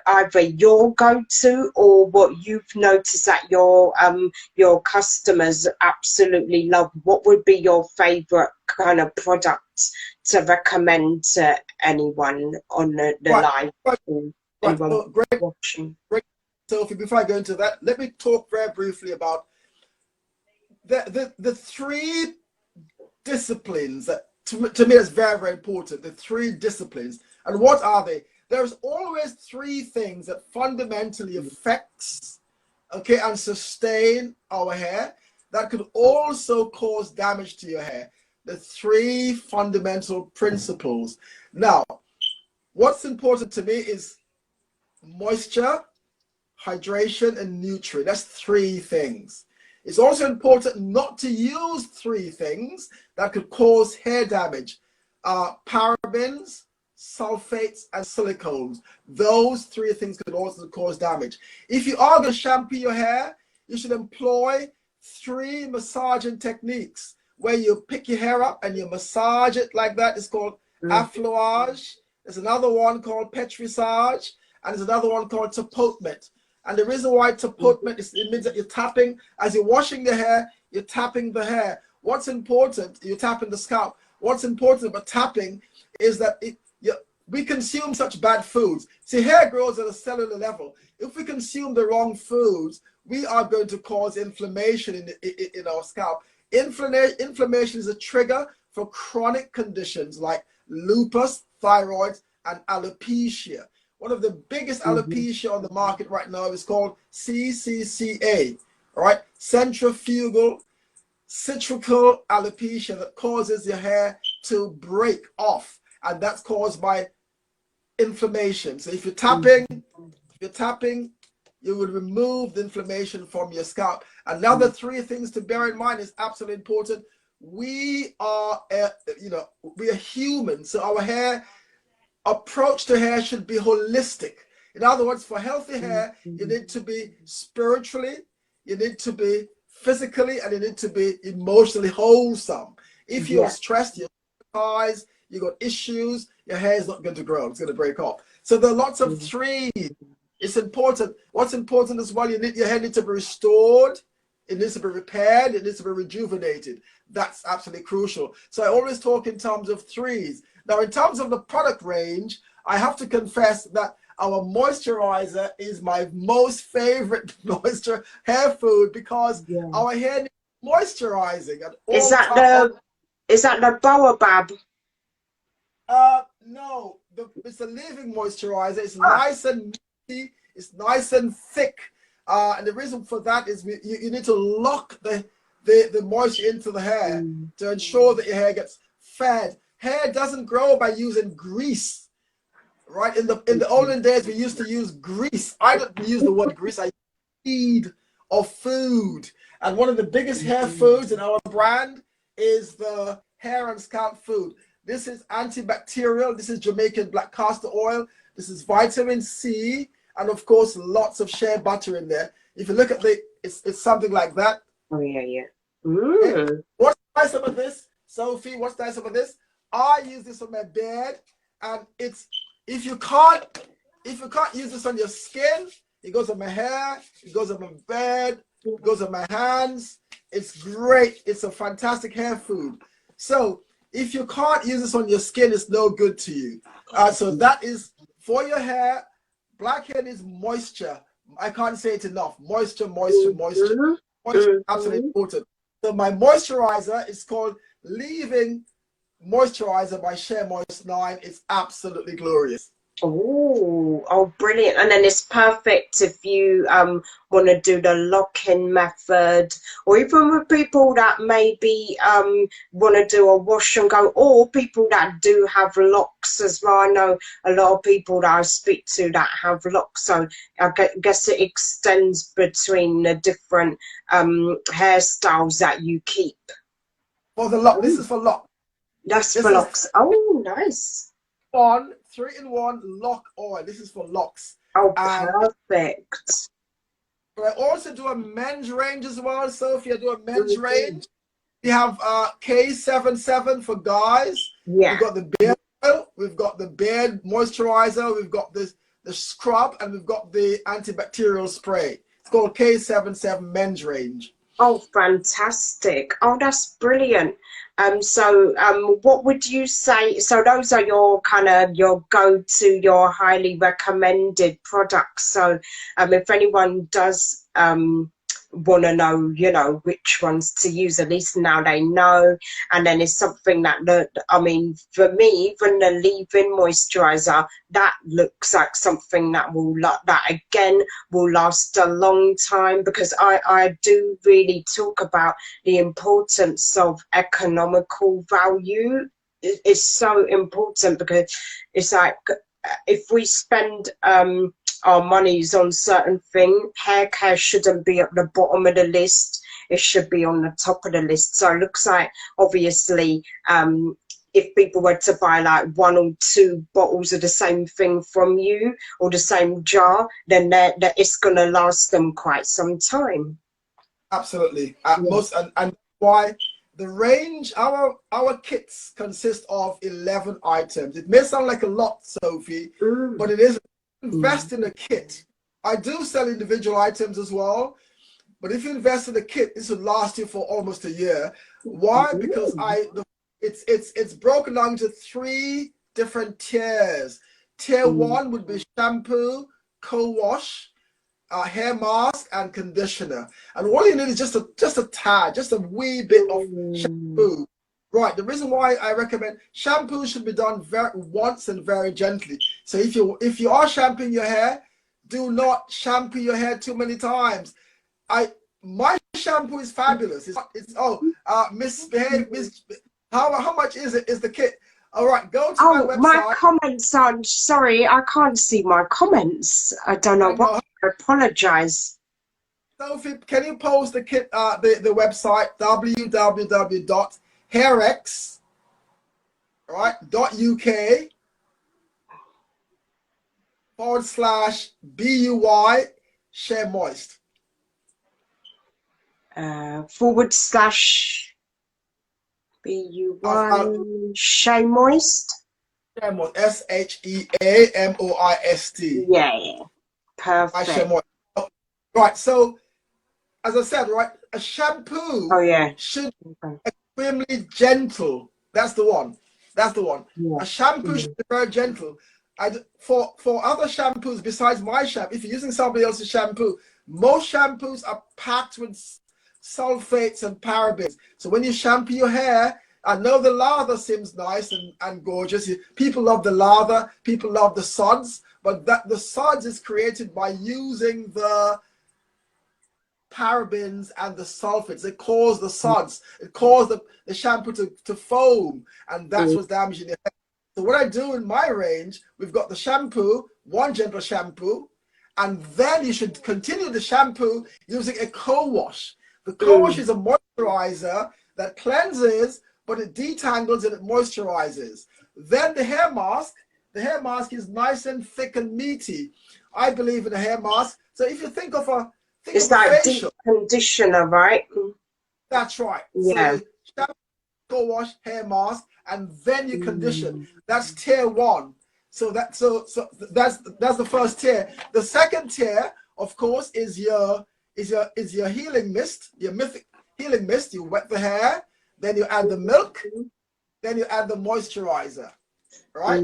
either your go-to or what you've noticed that your customers absolutely love? What would be your favorite kind of product to recommend to anyone on the live? Well, great watching. Sophie, before I go into that, let me talk very briefly about the three disciplines that to me is very, very important. The three disciplines. And what are they? There's always three things that fundamentally affects, and sustain our hair that could also cause damage to your hair. The three fundamental principles. Now, what's important to me is moisture, hydration, and nutrient. That's three things. It's also important not to use three things that could cause hair damage. Parabens, sulfates, and silicones. Those three things could also cause damage. If you are going to shampoo your hair, you should employ three massaging techniques where you pick your hair up and you massage it like that. It's called affleurage. There's another one called petrissage, and there's another one called tapotement. And the reason why tapotement is, it means that you're tapping, as you're washing the hair, you're tapping the hair. What's important, you're tapping the scalp. What's important about tapping is that we consume such bad foods. See, hair grows at a cellular level. If we consume the wrong foods, we are going to cause inflammation in our scalp. Inflammation is a trigger for chronic conditions like lupus, thyroid, and alopecia. One of the biggest alopecia on the market right now is called CCCA, all right? Centrifugal citrical alopecia, that causes your hair to break off, and that's caused by inflammation. So if you're tapping, you will remove the inflammation from your scalp. Another three things to bear in mind is absolutely important. We are, we are human, so our hair approach to hair should be holistic. In other words, for healthy hair, you need to be spiritually, you need to be physically, and you need to be emotionally wholesome. If you're stressed, you're you got issues, your hair is not going to grow. It's going to break off. So there are lots of threes. It's important. What's important as well, your hair needs to be restored. It needs to be repaired. It needs to be rejuvenated. That's absolutely crucial. So I always talk in terms of threes. Now, in terms of the product range, I have to confess that our moisturizer is my most favorite hair food because our hair needs moisturizing at all times. Is that the baobab? No, it's a living moisturizer. It's nice and meaty. It's nice and thick. And the reason for that is you need to lock the moisture into the hair to ensure that your hair gets fed. Hair doesn't grow by using grease, right? In the olden days, we used to use grease. I don't use the word grease. I use feed of food. And one of the biggest hair foods in our brand is the hair and scalp food. This is antibacterial. This is Jamaican black castor oil. This is vitamin C. And of course, lots of shea butter in there. If you look at it's something like that. Oh, yeah. Okay. What's nice about this, Sophie? What's nice about this? I use this on my beard, and if you can't use this on your skin, it goes on my hair, it goes on my beard, it goes on my hands. It's great. It's a fantastic hair food. So if you can't use this on your skin, it's no good to you. So that is for your hair. Black hair needs moisture. I can't say it enough. Moisture. Moisture is absolutely important. So my moisturizer is called Leave-In Moisturizer by Shea Moist 9. It's absolutely glorious. Oh, brilliant. And then it's perfect if you want to do the lock-in method, or even with people that maybe want to do a wash and go, or people that do have locks as well. I know a lot of people that I speak to that have locks, so I guess it extends between the different hairstyles that you keep. For the lock, this is for lock. That's for locks. Oh, nice. 3-in-1 lock oil. This is for locks. Oh, perfect. I also do a men's range as well, Sophie. I do a men's range. We have K77 for guys. Yeah. We've got the beard oil, we've got the beard moisturizer, we've got the scrub, and we've got the antibacterial spray. It's called K77 men's range. Oh, fantastic. Oh, that's brilliant. What would you say? So those are your your go-to, your highly recommended products. So if anyone does want to know, which ones to use, at least now they know. And then it's something that, for me, even the leave-in moisturizer, that looks like something that will last a long time, because I do really talk about the importance of economical value. It's so important, because it's like, if we spend our monies on certain thing, hair care shouldn't be at the bottom of the list. It should be on the top of the list. So it looks like, obviously, if people were to buy like 1 or 2 bottles of the same thing from you, or the same jar, then it's going to last them quite some time. Absolutely. And why the range, our kits consist of 11 items. It may sound like a lot, Sophie, but it is. Invest in a kit. I do sell individual items as well, but if you invest in a kit, this will last you for almost a year. Why? Because it's broken down into 3 different tiers. Tier 1 would be shampoo, co-wash, hair mask, and conditioner. And all you need is just a tad, just a wee bit of shampoo. Right. The reason why I recommend shampoo should be done once and very gently. So if you are shampooing your hair, do not shampoo your hair too many times. My shampoo is fabulous. How much is it? Is the kit? All right, go to my website. My comments are, sorry, I can't see my comments. I don't know what. I apologize. Sophie, can you post the kit? The website www.hairx, right, .uk /BUY Shea Moist. / B-U-Y, Shea Moist. Sheamoist, Yeah, perfect. Right, so as I said, right, a shampoo Oh yeah. should Okay. be extremely gentle. That's the one. That's the one. Yeah. A shampoo should be very gentle. And for other shampoos besides my shampoo, if you're using somebody else's shampoo, most shampoos are packed with sulfates and parabens. So when you shampoo your hair, I know the lather seems nice and gorgeous. People love the lather, people love the suds, but that the suds is created by using the parabens and the sulfates. It cause the suds, it cause the shampoo to foam, and that's what's damaging the hair. So what I do in my range, we've got the shampoo, one gentle shampoo, and then you should continue the shampoo using a co-wash. The co-wash is a moisturizer that cleanses, but it detangles and it moisturizes. Then the hair mask is nice and thick and meaty. I believe in a hair mask. So if you think of a It's like deep conditioner, right? That's right. Yeah. So shampoo, co-wash, hair mask, and then you condition. That's tier one. So that's the first tier. The second tier, of course, is your healing mist, your mythic healing mist. You wet the hair, then you add the milk, then you add the moisturizer, right?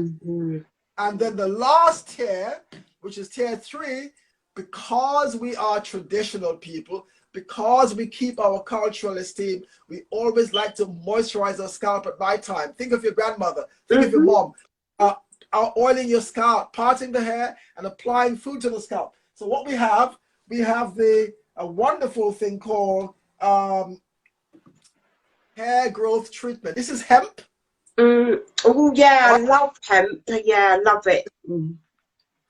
And then the last tier, which is tier 3, because we are traditional people, because we keep our cultural esteem, we always like to moisturize our scalp at night time. Think of your grandmother, think of your mom, oiling your scalp, parting the hair, and applying food to the scalp. So what we have a wonderful thing called hair growth treatment. This is hemp. Oh yeah, I love hemp. Yeah, I love it.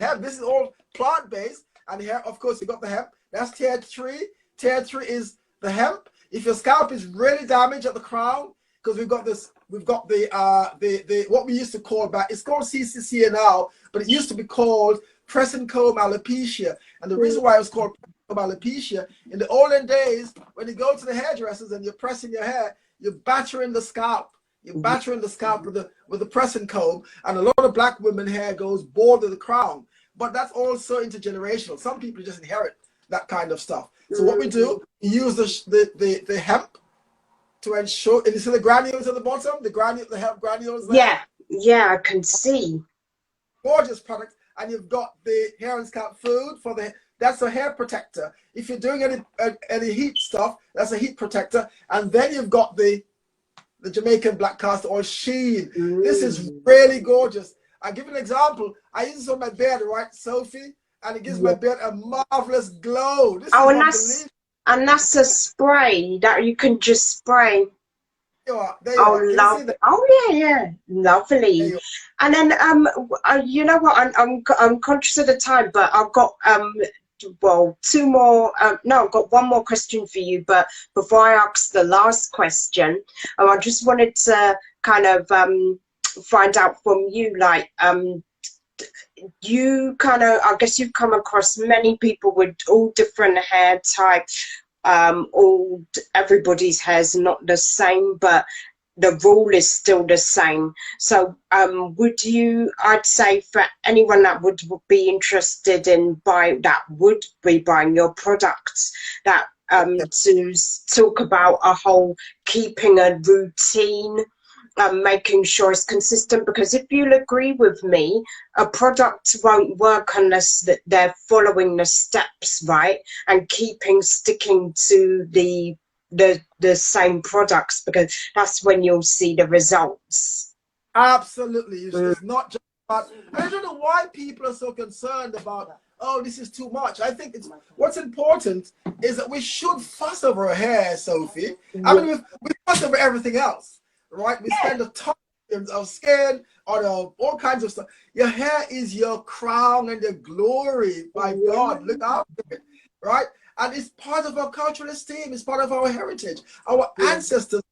Hemp. This is all plant-based, and here, of course, you got the hemp. That's tier 3. Tier 3 is the hemp. If your scalp is really damaged at the crown, because we've got the what we used to call back, it's called CCC now, but it used to be called press and comb alopecia. And the reason why it was called alopecia, in the olden days, when you go to the hairdressers and you're pressing your hair, you're battering the scalp. You're battering the scalp with the press and comb, and a lot of black women hair goes bald to the crown. But that's also intergenerational. Some people just inherit that kind of stuff. So what we do, we use the hemp to ensure, and you see the granules at the bottom, the hemp granules there? Yeah, I can see. Gorgeous product. And you've got the hair and scalp food for that's a hair protector. If you're doing any heat stuff, that's a heat protector. And then you've got the Jamaican black castor oil sheen. This is really gorgeous. I'll give you an example. I use this on my beard, right, Sophie? And it gives my beard a marvelous glow. This is and that's a spray that you can just spray. There you are. Love. Oh yeah, lovely. And then you know what? I'm conscious of the time, but I've got well, 2 more. No, I've got 1 more question for you. But before I ask the last question, I just wanted to kind of find out from you, like, you kind of, I guess you've come across many people with all different hair types. Everybody's hair's not the same, but the rule is still the same. So I'd say for anyone that would be interested in would be buying your products, that to talk about a whole keeping a routine, making sure it's consistent, because if you'll agree with me, a product won't work unless they're following the steps, right, and sticking to the same products, because that's when you'll see the results. Absolutely. It's not just about, I don't know why people are so concerned about, oh, this is too much. I think what's important is that we should fuss over our hair, Sophie. I mean, we fuss over everything else. Right, we spend a ton of skin on all kinds of stuff. Your hair is your crown and your glory. My God, look after it, right? And it's part of our cultural esteem. It's part of our heritage. Our ancestors.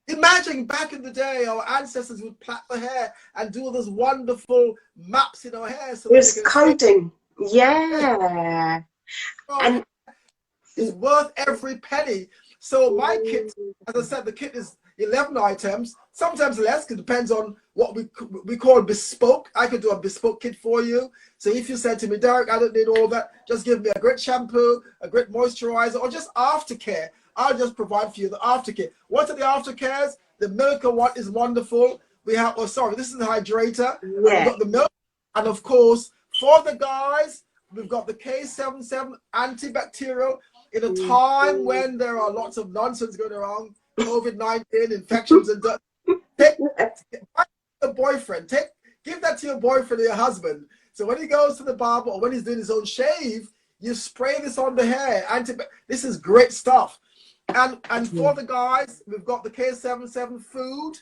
Imagine back in the day, our ancestors would plait the hair and do those wonderful maps in our hair. So it's coding, yeah. And it's worth every penny. So my kit, as I said, the kit is 11 items, sometimes less. It depends on what we call bespoke. I could do a bespoke kit for you. So if you said to me, Derek, I don't need all that, just give me a great shampoo, a great moisturizer, or just aftercare. I'll just provide for you the aftercare. What are the aftercares? The Milka one is wonderful. We have, oh sorry, this is the hydrator. And we've got the milk. And of course, for the guys, we've got the K77 antibacterial. In a time when there are lots of nonsense going around, COVID-19, infections, and take a boyfriend, give that to your boyfriend or your husband. So when he goes to the barber or when he's doing his own shave, you spray this on the hair. This is great stuff. And for the guys, we've got the K77 food,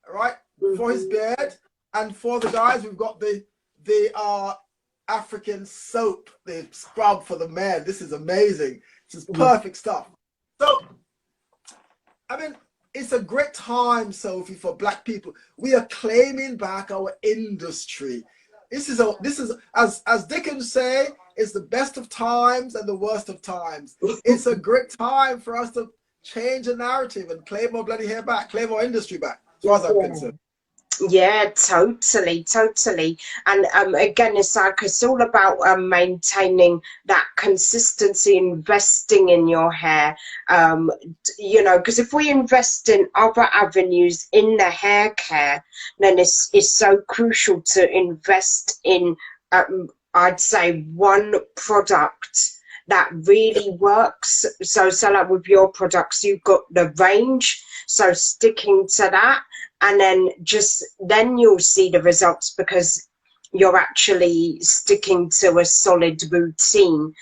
all right, for his beard. And for the guys, we've got the African soap, the scrub for the men. This is amazing. This is perfect stuff. So, I mean, it's a great time, Sophie, for Black people. We are claiming back our industry. This is as Dickens say, it's the best of times and the worst of times. It's a great time for us to change the narrative and claim our bloody hair back, claim our industry back, as far as I'm concerned. Yeah, totally. And again, it's all about maintaining that consistency, investing in your hair. You know, because if we invest in other avenues in the hair care, then it's so crucial to invest in, I'd say, one product that really works. So like with your products, you've got the range, so sticking to that. And then you'll see the results because you're actually sticking to a solid routine.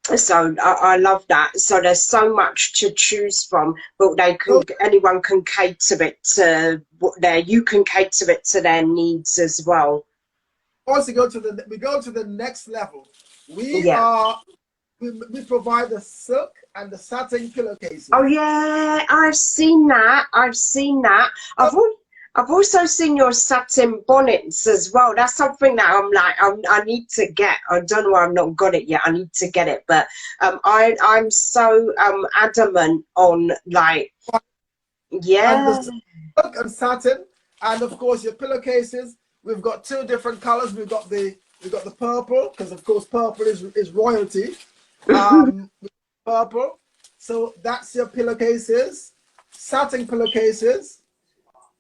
So I love that. So there's so much to choose from, but anyone can cater it to you can cater it to their needs as well. Also we go to the next level. We provide the silk and the satin pillowcases. Oh yeah, I've seen that. I've also seen your satin bonnets as well. That's something that I'm like, I need to get. I don't know why I've not got it yet. I need to get it, but I'm so adamant on like, yeah. And the silk and satin, and of course your pillowcases. We've got two different colors. We've got the purple, because of course purple is royalty. Purple. So that's your pillowcases, satin pillowcases.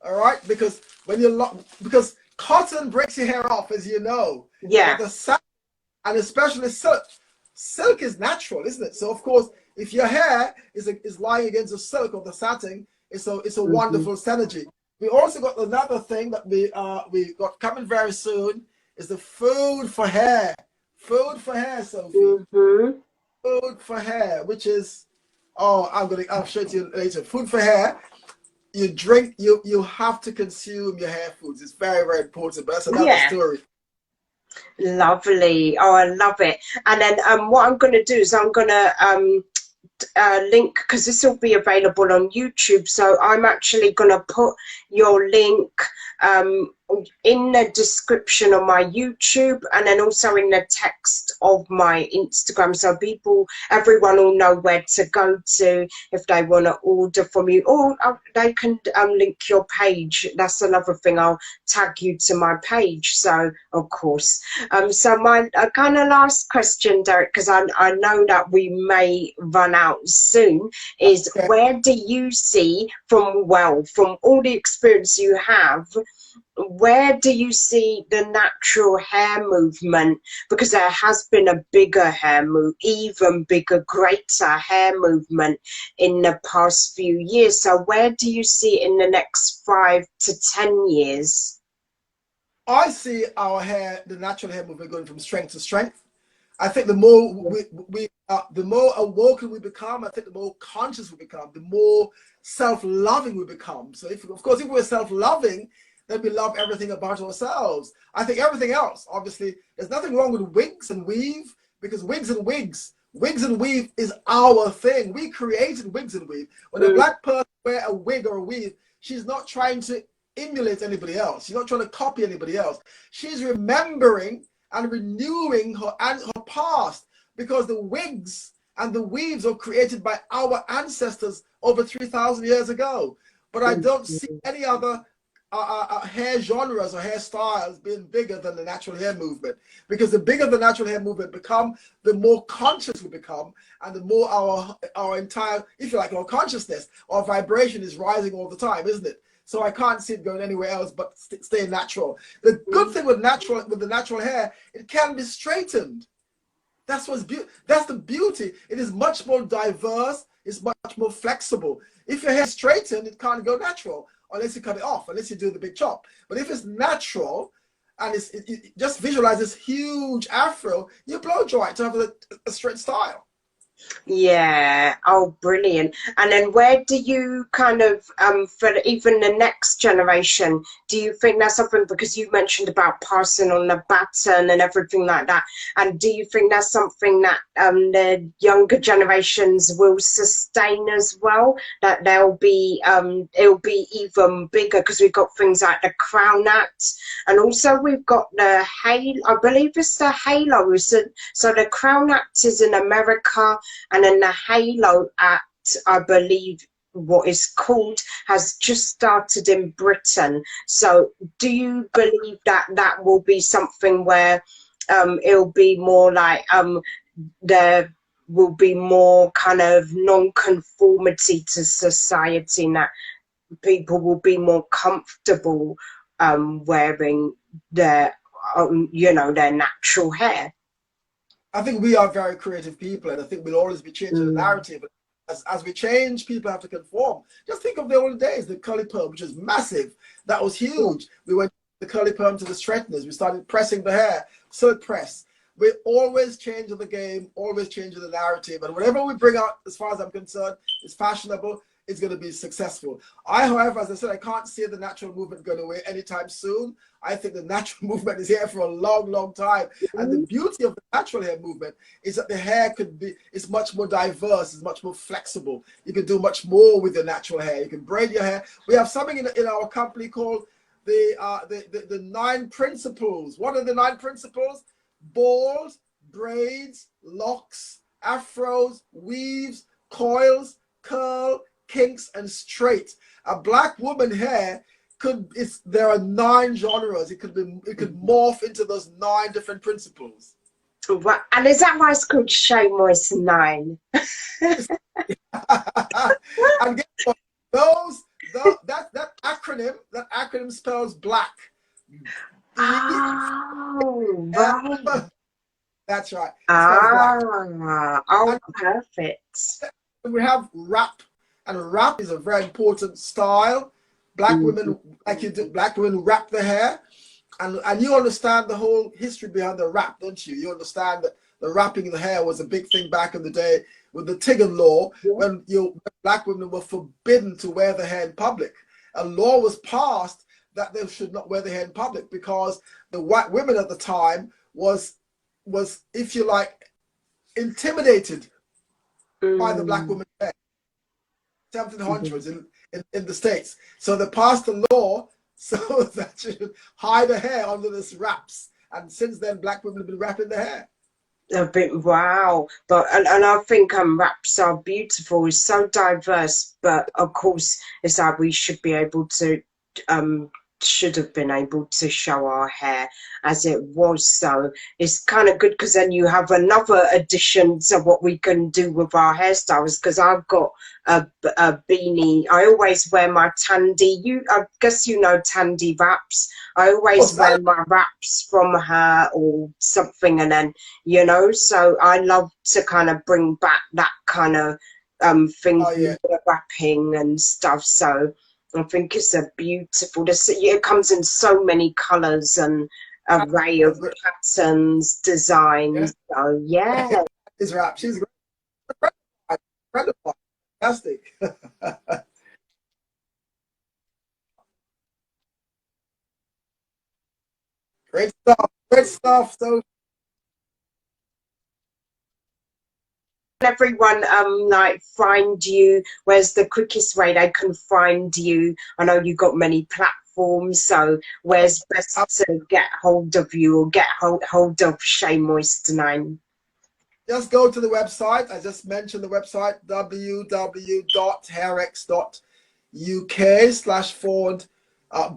All right, because because cotton breaks your hair off, as you know. Yeah. But the satin, and especially silk. Silk is natural, isn't it? So of course, if your hair is lying against the silk or the satin, it's a wonderful synergy. We also got another thing that we got coming very soon is the food for hair. Food for hair, Sophie. Food for hair, which is, I'll show it to you later. Food for hair. You have to consume your hair foods. It's very, very important, but that's another story. Lovely. Oh, I love it. And then what I'm going to do is I'm going to link, because this will be available on YouTube, so I'm actually going to put your link in the description of my YouTube, and then also in the text of my Instagram, so everyone will know where to go to if they want to order from you, or they can link your page. That's another thing, I'll tag you to my page, so of course. So my kind of last question, Derek, because I know that we may run out soon, is where do you see, from all the experience you have, where do you see the natural hair movement? Because there has been a bigger hair move, even bigger, greater hair movement in the past few years. So where do you see it in the next 5 to 10 years? I see our hair, the natural hair movement, going from strength to strength. I think the more the more awoken we become, I think the more conscious we become, the more self-loving we become. So if we're self-loving, then we love everything about ourselves. I think everything else, obviously, there's nothing wrong with wigs and weave, because wigs and weave is our thing. We created wigs and weave. When a black person wears a wig or a weave, she's not trying to emulate anybody else. She's not trying to copy anybody else. She's remembering and renewing her past, because the wigs and the weaves were created by our ancestors over 3,000 years ago. But I don't see any other hair genres or hairstyles being bigger than the natural hair movement, because the bigger the natural hair movement become, the more conscious we become, and the more our entire, if you like, our consciousness, our vibration is rising all the time, isn't it? So I can't see it going anywhere else but stay natural. The good thing with the natural hair, it can be straightened. That's that's the beauty. It is much more diverse. It's much more flexible. If your hair is straightened, it can't go natural unless you cut it off, unless you do the big chop. But if it's natural, and just visualize this huge afro, you blow dry it to have a straight style. Yeah. Oh, brilliant. And then where do you kind of, for even the next generation, do you think that's something, because you mentioned about passing on the baton and everything like that, and do you think that's something that the younger generations will sustain as well, that they'll be, it'll be even bigger, because we've got things like the crown act, and also we've got the halo, I believe it's the halo, so the crown act is in America, and then the halo act, I believe what is called, has just started in Britain. So do you believe that that will be something where it'll be more like there will be more kind of non-conformity to society, and that people will be more comfortable wearing their you know, their natural hair? I think we are very creative people, and I think we'll always be changing the narrative. As we change, people have to conform. Just think of the old days, the curly perm, which was massive. That was huge. We went the curly perm to the straighteners. We started pressing the hair, silk press. We're always changing the game, always changing the narrative. And whatever we bring out, as far as I'm concerned, is fashionable, it's going to be successful. However, as I said, I can't see the natural movement going away anytime soon. I think the natural movement is here for a long, long time. And the beauty of the natural hair movement is that the hair is much more diverse, it's much more flexible. You can do much more with your natural hair. You can braid your hair. We have something in our company called the 9 principles. What are the 9 principles? Balls, braids, locks, afros, weaves, coils, curl, kinks, and straight. A black woman hair there are 9 genres. It could morph into those 9 different principles. Right. And is that why it's called Shameless 9? And guess what? That acronym spells black. Oh, right. That's right. Oh, perfect. We have wrap, and wrap is a very important style. Black women, like you do, black women wrap their hair, and you understand the whole history behind the wrap, don't you? You understand that the wrapping of the hair was a big thing back in the day with the Tigger law, when black women were forbidden to wear their hair in public. A law was passed that they should not wear their hair in public because the white women at the time was, if you like, intimidated by the black woman's hair. 1700s in the States. So they passed a law so that you should hide the hair under this wraps. And since then, black women have been wrapping their hair. A bit, wow. But and I think wraps are beautiful. It's so diverse, but of course it's like we should be able to should have been able to show our hair as it was. So it's kind of good, because then you have another addition to what we can do with our hairstyles, because I've got a beanie. I always wear my Tandy. I guess you know Tandy wraps. I always wear my wraps from her or something, and then, you know, so I love to kind of bring back that kind of thing, wrapping and stuff. So I think it's a beautiful, it comes in so many colours and array of patterns, designs. So yeah. His wrap, she's incredible, fantastic. Great stuff. So everyone like find you? Where's the quickest way they can find you? I know you've got many platforms, so where's best to get hold of you or get hold of Shea Moist 9? just go to the website. I just mentioned the website, www.hairx.uk/forward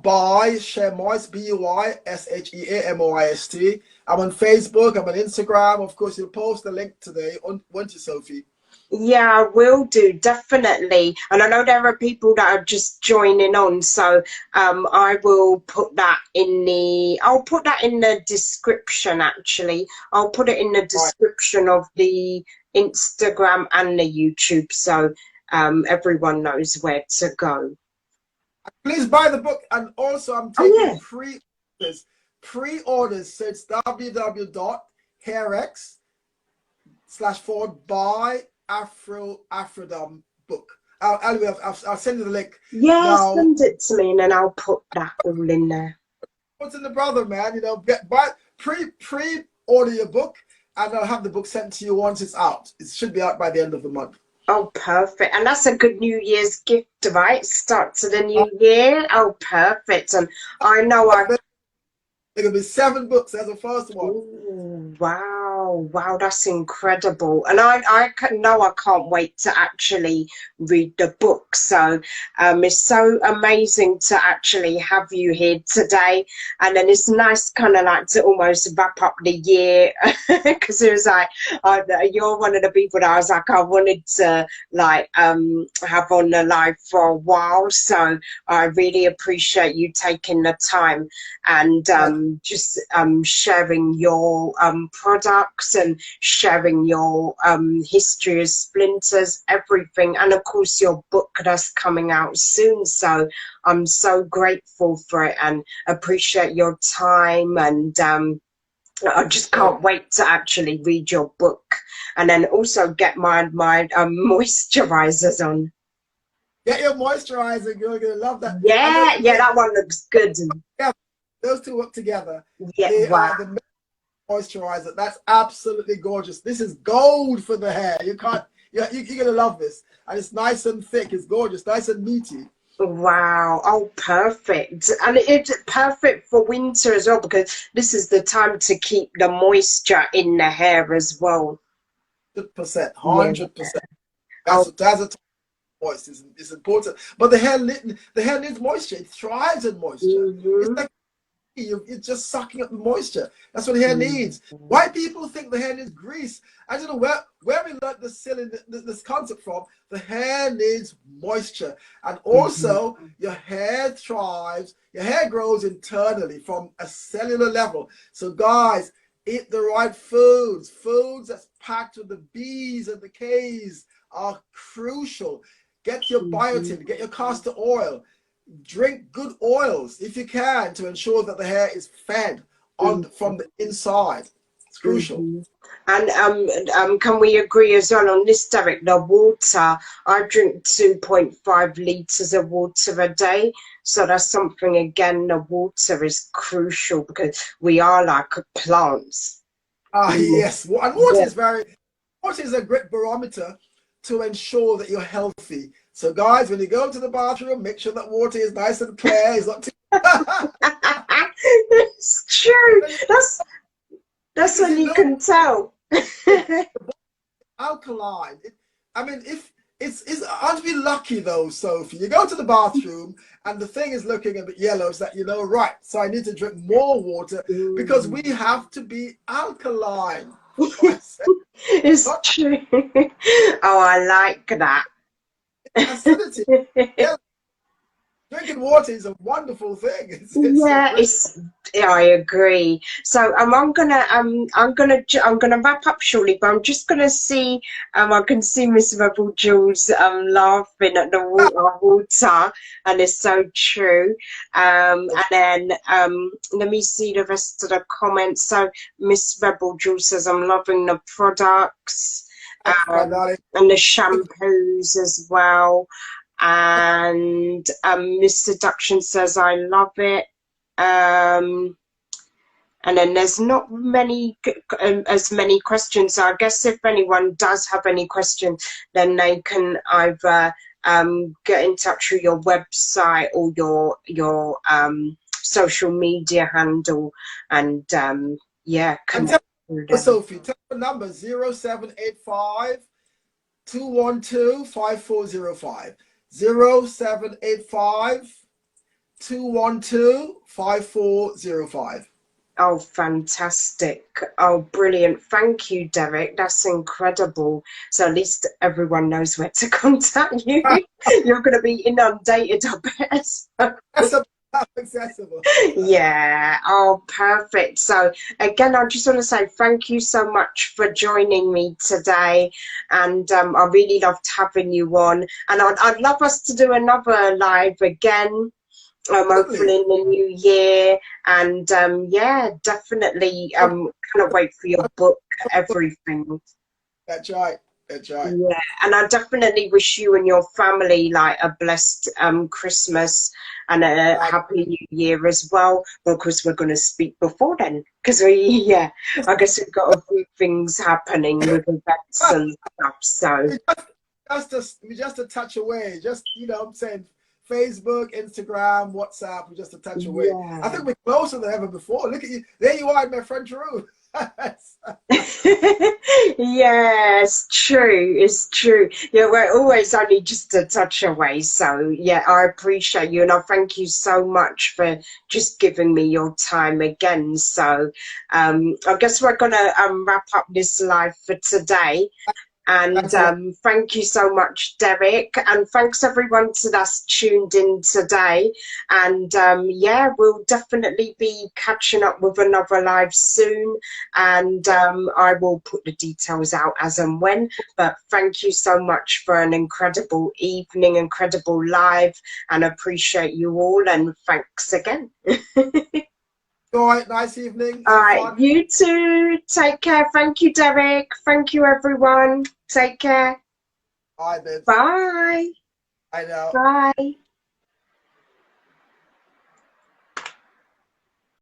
by Share Moist, BUYSHEAMOIST. I'm on Facebook, I'm on Instagram. Of course, you'll post the link today, won't you, Sophie? Yeah, I will do, definitely. And I know there are people that are just joining on, so I will put that in the, I'll put that in the description, actually. I'll put it in the description of the Instagram and the YouTube, so everyone knows where to go. Please buy the book. And also, I'm taking pre-orders. So it's www.hairx/forward by Afrodom book. I'll send you the link. Yeah, now, send it to me and then I'll put that all in there. What's in the brother, man? You know, pre-order your book, and I'll have the book sent to you once it's out. It should be out by the end of the month. Oh, perfect. And that's a good New Year's gift, right? Start to the new year. Oh, perfect. And I know There will be 7 books as the first one. Ooh, wow, that's incredible. And I can't wait to actually read the book. So it's so amazing to actually have you here today. And then it's nice kind of like to almost wrap up the year, because it was like, you're one of the people that I was like, I wanted to like have on the live for a while. So I really appreciate you taking the time and just sharing your products and sharing your history of Splinters, everything, and of course your book that's coming out soon. So I'm so grateful for it and appreciate your time, and I just can't wait to actually read your book and then also get my moisturizers on. Get your moisturizer, you're gonna love that. Yeah, that one looks good. Yeah, those two work together. Yeah, wow. The moisturizer, that's absolutely gorgeous. This is gold for the hair. You're gonna love this, and it's nice and thick. It's gorgeous, nice and meaty. Wow. Oh, perfect. And it's perfect for winter as well, because this is the time to keep the moisture in the hair as well. 100%, 100%. That's a moist is important, but the hair needs moisture. It thrives in moisture. It's like it's just sucking up the moisture. That's what hair needs. Why people think the hair needs grease? I don't know where we learned this concept from. The hair needs moisture, and also your hair thrives. Your hair grows internally from a cellular level. So guys, eat the right foods. Foods that's packed with the B's and the K's are crucial. Get your biotin, get your castor oil. Drink good oils if you can, to ensure that the hair is fed from the inside. It's crucial. And can we agree as well on this, Derek? The water, I drink 2.5 liters of water a day, so that's something. Again, the water is crucial because we are like plants. Yes, and water is a great barometer to ensure that you're healthy. So guys, when you go to the bathroom, make sure that water is nice and clear. It's not too It's true. That's when you can tell. Alkaline. Aren't we lucky though, Sophie? You go to the bathroom and the thing is looking a bit yellow, so that right, so I need to drink more water because we have to be alkaline. It's true. Oh, I like that. Acidity. Yeah. Drinking water is a wonderful thing. I agree. So I'm gonna wrap up shortly, but I'm just gonna see I can see Miss Rebel Jules laughing at the water, and it's so true. And then let me see the rest of the comments. So Miss Rebel Jules says, I'm loving the products and the shampoos as well. And Miss Seduction says, I love it. And then there's not as many questions, so I guess if anyone does have any questions, then they can either get in touch with your website or your social media handle, and Sophie, tell number 0785 212 5405. 0785 212 5405. Oh, fantastic. Oh, brilliant. Thank you, Derek. That's incredible. So at least everyone knows where to contact you. You're going to be inundated, I bet. That's accessible. Yeah. Oh, perfect. So again, I just want to say thank you so much for joining me today. And I really loved having you on. And I'd love us to do another live again. Hopefully in the new year, and yeah, definitely cannot wait for your book, everything. That's right. Yeah, and I definitely wish you and your family like a blessed Christmas and a happy new year as well. Well, of course, we're going to speak before then because I guess we've got a few things happening with events and stuff. So just a touch away. Just I'm saying. Facebook, Instagram, WhatsApp, we're just a touch away. Yeah. I think we're closer than ever before. Look at you. There you are in my front room. Yes, true. It's true. Yeah, we're always only just a touch away. So yeah, I appreciate you and I thank you so much for just giving me your time again. So I guess we're gonna wrap up this live for today. And thank you so much, Derek. And thanks everyone that's tuned in today. And yeah, we'll definitely be catching up with another live soon. And I will put the details out as and when. But thank you so much for an incredible evening, incredible live. And appreciate you all. And thanks again. All right, nice evening. All right, you too. Take care. Thank you, Derek. Thank you, everyone. Take care. Bye, then. Bye. I know. Bye.